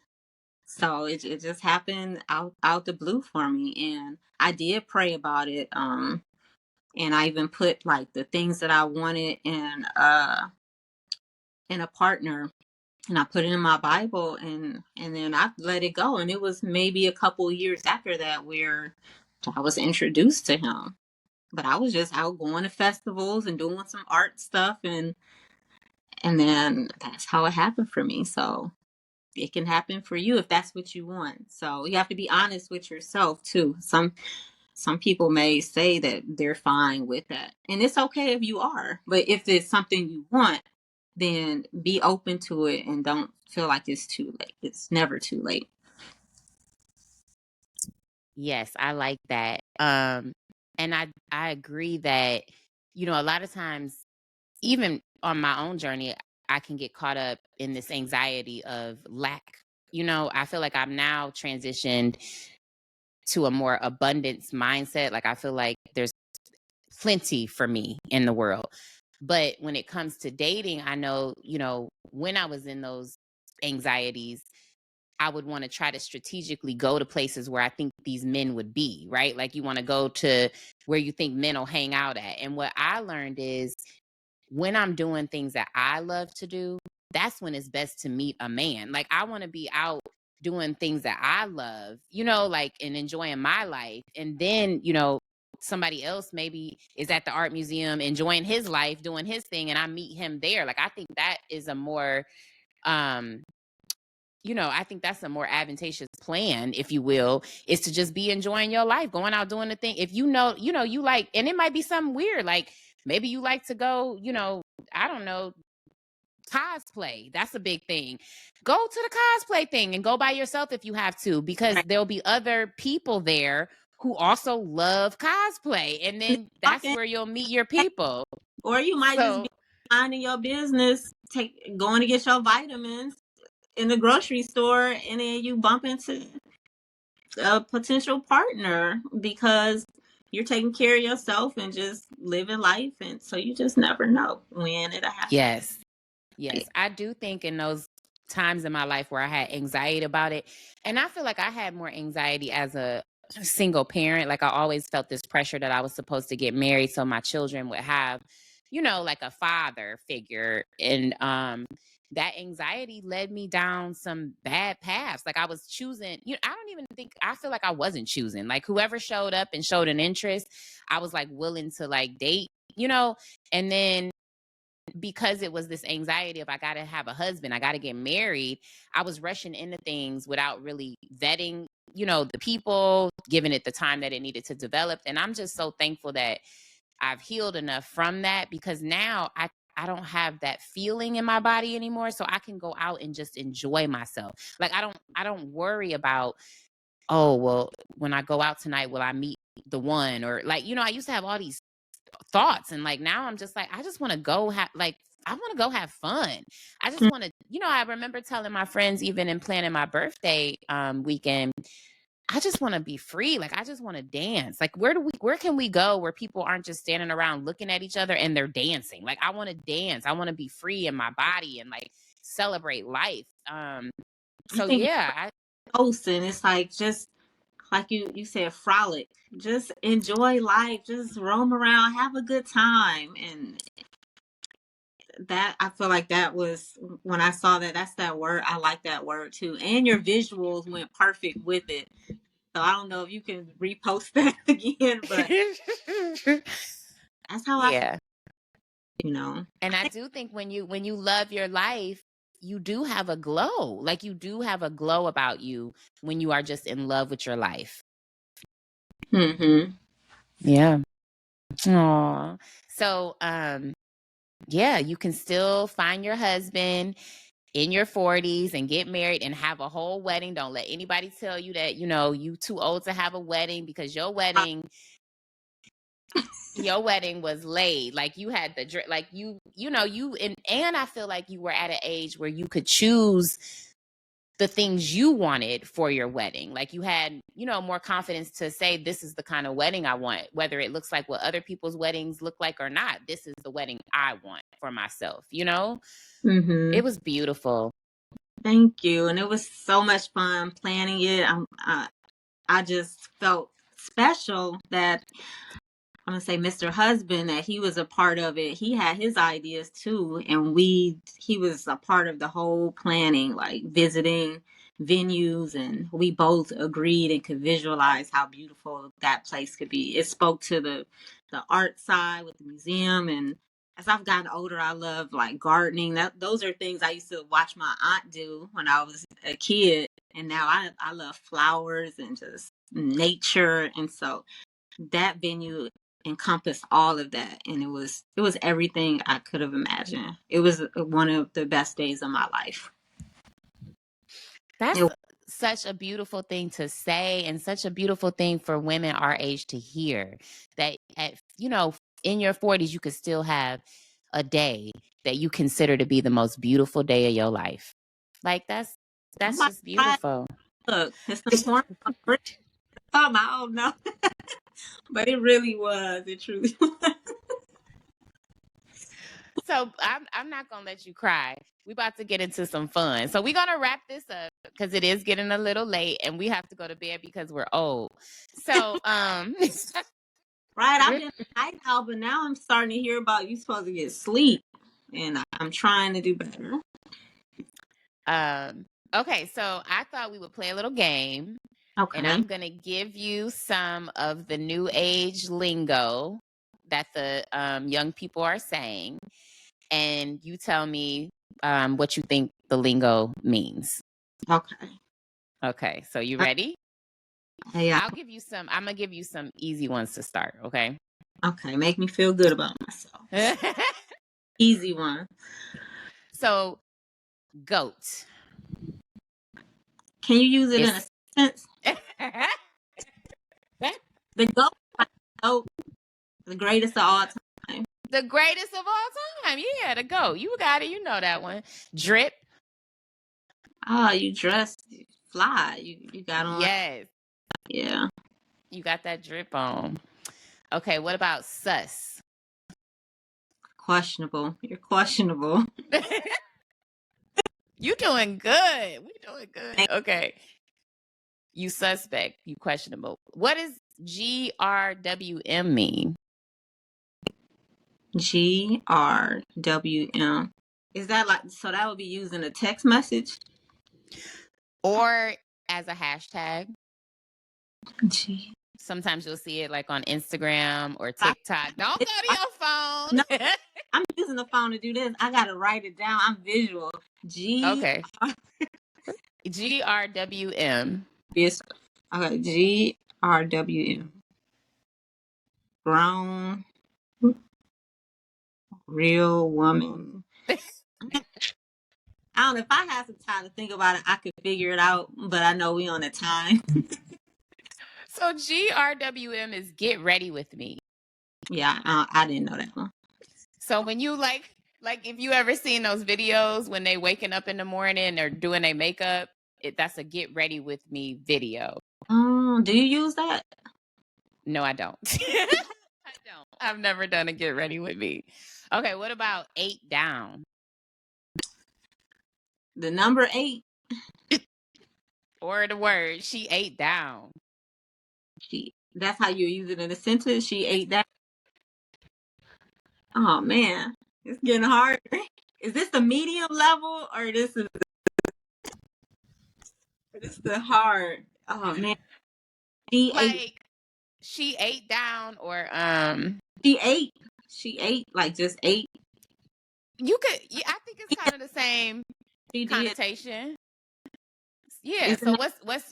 So it just happened out the blue for me. And I did pray about it. And I even put like the things that I wanted in a partner, and I put it in my Bible, and then I let it go. And it was maybe a couple years after that where I was introduced to him. but I was just out going to festivals and doing some art stuff, and then that's how it happened for me. So it can happen for you if that's what you want. So you have to be honest with yourself too. Some people may say that they're fine with that, and it's okay if you are. But if it's something you want, then be open to it and don't feel like it's too late. It's never too late. Yes, I like that. And I agree that, a lot of times, even on my own journey, I can get caught up in this anxiety of lack. I feel like I'm now transitioned to a more abundance mindset. Like I feel like there's plenty for me in the world. But when it comes to dating, I know, when I was in those anxieties, I would want to try to strategically go to places where I think these men would be, right? Like you want to go to where you think men will hang out at. And what I learned is when I'm doing things that I love to do, that's when it's best to meet a man. Like I want to be out doing things that I love, like and enjoying my life. And then, somebody else maybe is at the art museum enjoying his life, doing his thing, and I meet him there. Like I think that is a more I think that's a more advantageous plan, if you will, is to just be enjoying your life, going out doing the thing. If you like, and it might be something weird, like maybe you like to go, I don't know, cosplay. That's a big thing. Go to the cosplay thing and go by yourself if you have to, because Right. there'll be other people there who also love cosplay. And then that's Talking, where you'll meet your people. or you might just So be minding your business, going to get your vitamins in the grocery store, and then you bump into a potential partner because you're taking care of yourself and just living life, and so you just never know when it'll happen. yes. Yes, I do think in those times in my life where I had anxiety about it, and I feel like I had more anxiety as a single parent. Like I always felt this pressure that I was supposed to get married so my children would have, like a father figure. And that anxiety led me down some bad paths. Like I was choosing, I don't even think, I feel like I wasn't choosing. Like whoever showed up and showed an interest, I was like willing to like date, and then because it was this anxiety of I got to have a husband, I got to get married, I was rushing into things without really vetting, the people, giving it the time that it needed to develop. And I'm just so thankful that I've healed enough from that, because now I don't have that feeling in my body anymore, so I can go out and just enjoy myself. Like I don't worry about, oh, well, when I go out tonight, will I meet the one? Or like, I used to have all these thoughts, and like now I'm just like, I just want to go I want to go have fun. I just want to, I remember telling my friends, even in planning my birthday weekend, I just want to be free. Like I just want to dance. Like where can we go where people aren't just standing around looking at each other and they're dancing? Like I want to dance. I want to be free in my body and like celebrate life. I So think yeah, posting, it's like just like you said, frolic, just enjoy life, just roam around, have a good time. And that, I feel like that was, when I saw that, that's that word, I like that word too, and your visuals went perfect with it. So I don't know if you can repost that again, but that's how I feel, yeah. you know. And I do think when you love your life, you do have a glow. Like you do have a glow about you when you are just in love with your life. Mm-hmm. Yeah. Aw. So yeah, you can still find your husband in your 40s and get married and have a whole wedding. Don't let anybody tell you that, you too old to have a wedding, because your wedding was laid. Like you had like you and I feel like you were at an age where you could choose the things you wanted for your wedding. Like you had, more confidence to say, this is the kind of wedding I want, whether it looks like what other people's weddings look like or not. This is the wedding I want for myself. Mm-hmm. It was beautiful. Thank you, and it was so much fun planning it. I just felt special that, I'm gonna say, Mr. Husband, that he was a part of it. He had his ideas too, and he was a part of the whole planning, like visiting venues, and we both agreed and could visualize how beautiful that place could be. It spoke to the art side with the museum. And as I've gotten older, I love like gardening. Those are things I used to watch my aunt do when I was a kid. And now I love flowers and just nature. And so that venue encompassed all of that, and it was everything I could have imagined. It was one of the best days of my life. That's such a beautiful thing to say, and such a beautiful thing for women our age to hear, that at, you know, in your 40s you could still have a day that you consider to be the most beautiful day of your life. Like that's just beautiful. Look, it's important. I don't know. But it really was. It truly was. So I'm not gonna let you cry. We about to get into some fun. So we're gonna wrap this up because it is getting a little late and we have to go to bed because we're old. So Right, I've been a night owl, but now I'm starting to hear about you supposed to get sleep, and I'm trying to do better. Okay, so I thought we would play a little game. Okay. And I'm gonna give you some of the new age lingo that the young people are saying, and you tell me what you think the lingo means. Okay. Okay, so you ready? Yeah. I'm gonna give you some easy ones to start, okay? Okay, make me feel good about myself. Easy one. So, goat. Can you use it in a sentence? The goat, the greatest of all time. The greatest of all time. Yeah, the goat. You got it. You know that one. Drip. Oh, you dressed fly. You got on. Yes. Yeah. You got that drip on. Okay, what about sus? Questionable. You're questionable. You doing good. We doing good. Okay. You suspect. You questionable. What does GRWM mean? GRWM. Is that like, so that would be used in a text message? Or as a hashtag? G. Sometimes you'll see it like on Instagram or TikTok. Don't go to your phone. No, I'm using the phone to do this. I got to write it down. I'm visual. Okay. GRWM. Yes. Okay. GRWM. Grown, real woman. I don't know, if I had some time to think about it, I could figure it out, but I know we on the time. So GRWM is get ready with me. Yeah, I didn't know that one. So when you like if you ever seen those videos when they waking up in the morning or doing their makeup, that's a get ready with me video. Do you use that? No, I don't. I don't. I've never done a get ready with me. Okay, what about 8 down? The number 8. Or the word, she ate down. That's how you use it in a sentence. She ate that. Oh man, it's getting hard. Is this the medium level or this is the hard? Oh man, she ate down, or she ate like just ate. You could, yeah, I think it's kind of the same connotation. Yeah. So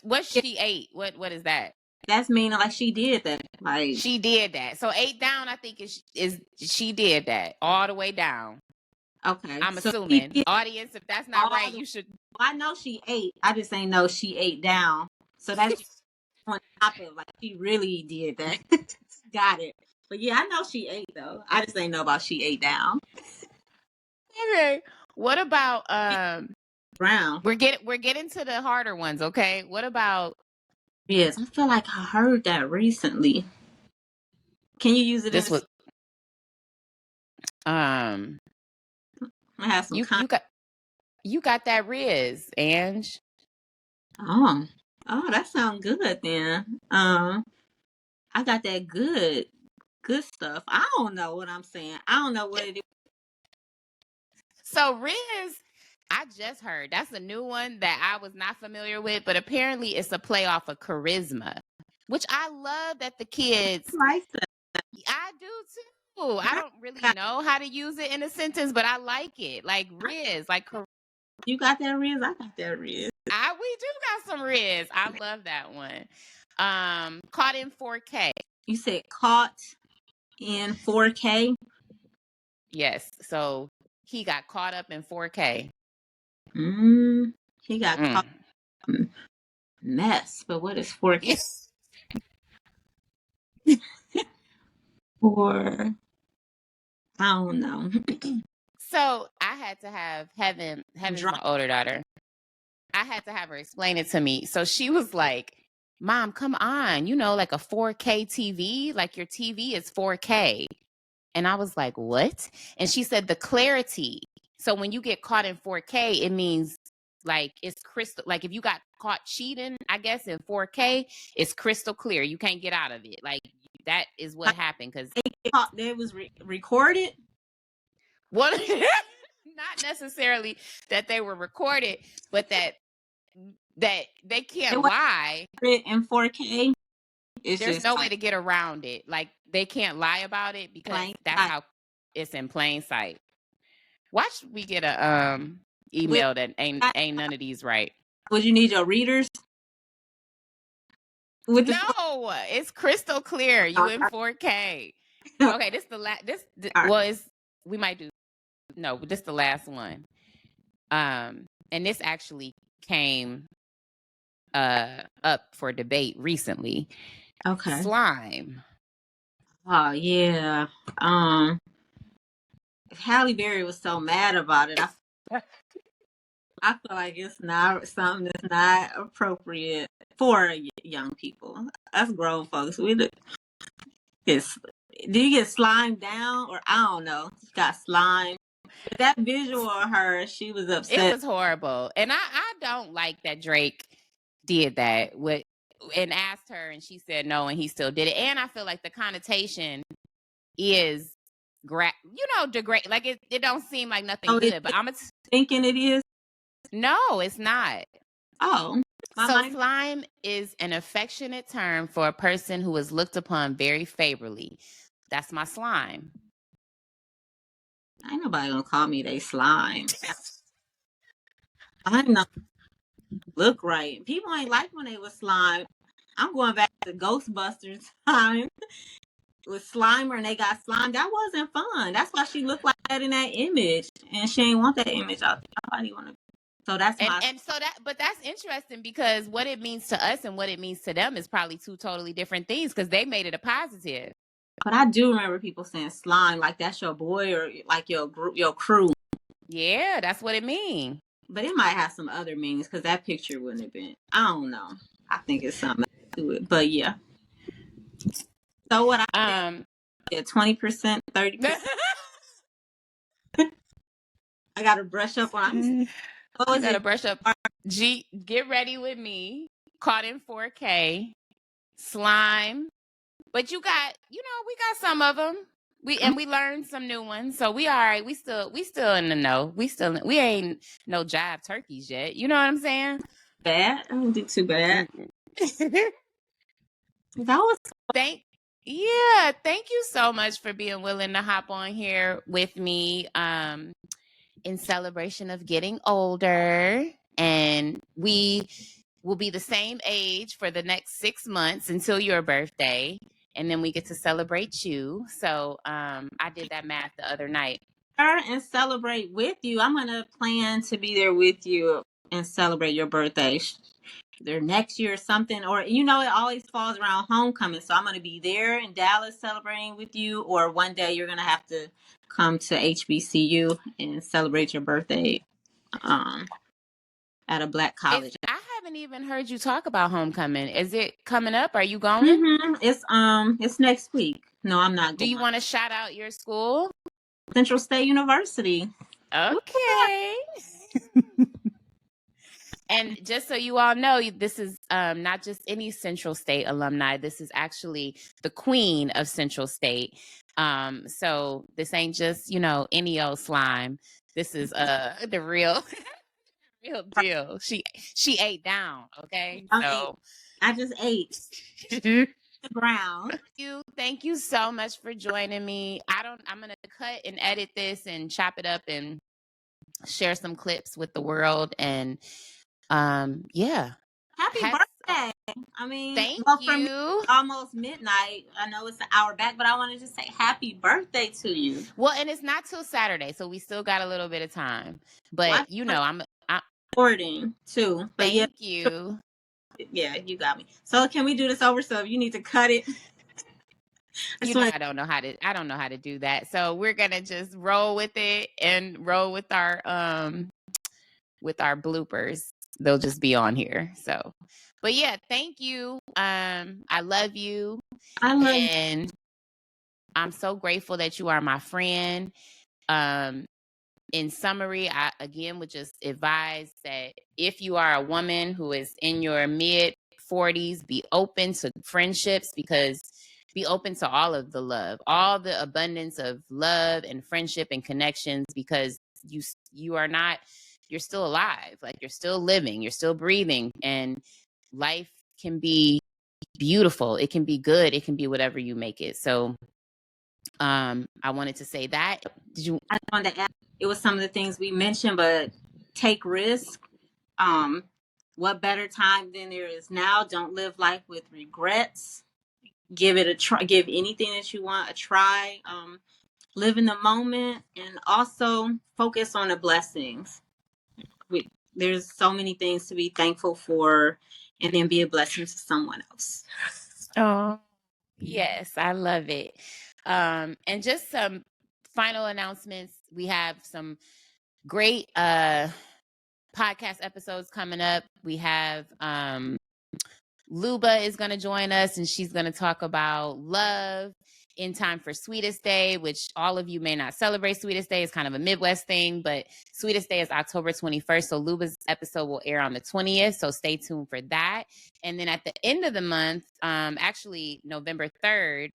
what's she ate? What is that? That's meaning like she did that. Like she did that. So 8 down, I think is she did that all the way down. Okay. I'm assuming. Audience, if that's not right, you should. I know she ate. I just ain't know she ate down. So that's on top of like she really did that. Got it. But yeah, I know she ate though. I just ain't know about she ate down. Okay. What about brown? We're getting to the harder ones, okay? What about? Yes, I feel like I heard that recently. Can you use it? This was I have some. You got that Riz, Ange. Oh, that sounds good then. I got that good stuff. I don't know what I'm saying. I don't know what it is. So Riz, I just heard that's a new one that I was not familiar with, but apparently it's a play off of charisma, which I love that the kids like that. I do too. I don't really know how to use it in a sentence, but I like it. Like Riz, like You got that, Riz? I got that, Riz. we do got some Riz. I love that one. Caught in 4K. You said caught in 4K. Yes. So he got caught up in 4K. He got caught in mess. But what is 4K? Yes. Or I don't know. So I had to have Heaven's my older daughter. I had to have her explain it to me. So she was like, Mom, come on. You know, like a 4K TV, like your TV is 4K. And I was like, what? And she said the clarity. So when you get caught in 4K, it means like it's crystal. Like if you got caught cheating, I guess in 4K, it's crystal clear. You can't get out of it. Like that is what happened. Because they was recorded. What? Not necessarily that they were recorded, but that they can't lie. In 4K. There's no way to get around it. Like they can't lie about it because that's how it's in plain sight. Watch we get a email that ain't none of these right. Would you need your readers? No, it's crystal clear. You in 4K. Okay, this the last. Was we might do. No, this the last one. And this actually came up for debate recently. Okay. Slime. Oh yeah. Halle Berry was so mad about it. I feel like it's not something that's not appropriate for young people. Us grown folks, do you get slimed down, or I don't know, got slime? But that visual of her, she was upset. It was horrible, and I don't like that Drake did that and asked her, and she said no, and he still did it. And I feel like the connotation is degrade. Like it don't seem like nothing good. But I'm thinking it is. No, it's not. Oh. So slime is an affectionate term for a person who is looked upon very favorably. That's my slime. Ain't nobody gonna call me they slime. I know. Look right. People ain't like when they was slime. I'm going back to Ghostbusters time with Slimer and they got slime. That wasn't fun. That's why she looked like that in that image, and she ain't want that image out there. Nobody want to. So that's but that's interesting because what it means to us and what it means to them is probably two totally different things because they made it a positive. But I do remember people saying slime like that's your boy or like your group, your crew. Yeah, that's what it means. But it might have some other meanings because that picture wouldn't have been. I don't know. I think it's something to it. But yeah. So what I said, 20%, 30%. I gotta brush up on. You gotta brush up. Get ready with me. Caught in 4K. Slime. But you got, we got some of them. We learned some new ones. So we all right. We still in the know. We ain't no jive turkeys yet. You know what I'm saying? Bad. I don't do too bad. That was thank you so much for being willing to hop on here with me in celebration of getting older. And we will be the same age for the next 6 months until your birthday. And then we get to celebrate you. So I did that math the other night. And celebrate with you. I'm going to plan to be there with you and celebrate your birthday. Either next year or something. Or, it always falls around homecoming. So I'm going to be there in Dallas celebrating with you. Or one day you're going to have to come to HBCU and celebrate your birthday at a Black college. I haven't even heard you talk about homecoming. Is it coming up? Are you going? Mm-hmm. It's next week. No, I'm not going. Do you want to shout out your school? Central State University. Okay. And just so you all know, this is not just any Central State alumni. This is actually the queen of Central State. So this ain't just, any old slime. This is the real deal. She ate down, okay? So I just ate. Ground. Thank you so much for joining me. I'm going to cut and edit this and chop it up and share some clips with the world. And yeah. Happy birthday. I mean, Thank well, for me, you. almost midnight. I know it's an hour back, but I want to just say happy birthday to you. Well, and it's not till Saturday, so we still got a little bit of time. But I'm recording too. But thank you. Yeah, you got me. So can we do this over? So if you need to cut it. I don't know how to do that. So we're gonna just roll with it and roll with our bloopers. They'll just be on here. So, but yeah, thank you. I love you. I love you. And I'm so grateful that you are my friend. In summary, I again would just advise that if you are a woman who is in your mid 40s, be open to friendships, because be open to all of the love, all the abundance of love and friendship and connections, because you're still alive. Like, you're still living, you're still breathing, and life can be beautiful. It can be good. It can be whatever you make it. So I wanted to say that. I wanted to add, it was some of the things we mentioned, but take risk. What better time than there is now? Don't live life with regrets. Give it a try. Give anything that you want a try. Live in the moment, and also focus on the blessings. There's so many things to be thankful for, and then be a blessing to someone else. Oh, yes, I love it. And just some final announcements. We have some great podcast episodes coming up. We have Luba is going to join us, and she's going to talk about love in time for Sweetest Day, which all of you may not celebrate. Sweetest Day is kind of a Midwest thing, but Sweetest Day is October 21st. So Luba's episode will air on the 20th. So stay tuned for that. And then at the end of the month, actually November 3rd,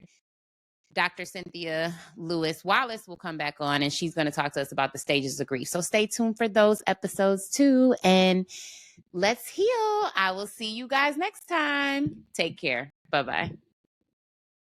Dr. Cynthia Lewis Wallace will come back on, and she's going to talk to us about the stages of grief. So stay tuned for those episodes too. And let's heal. I will see you guys next time. Take care. Bye-bye.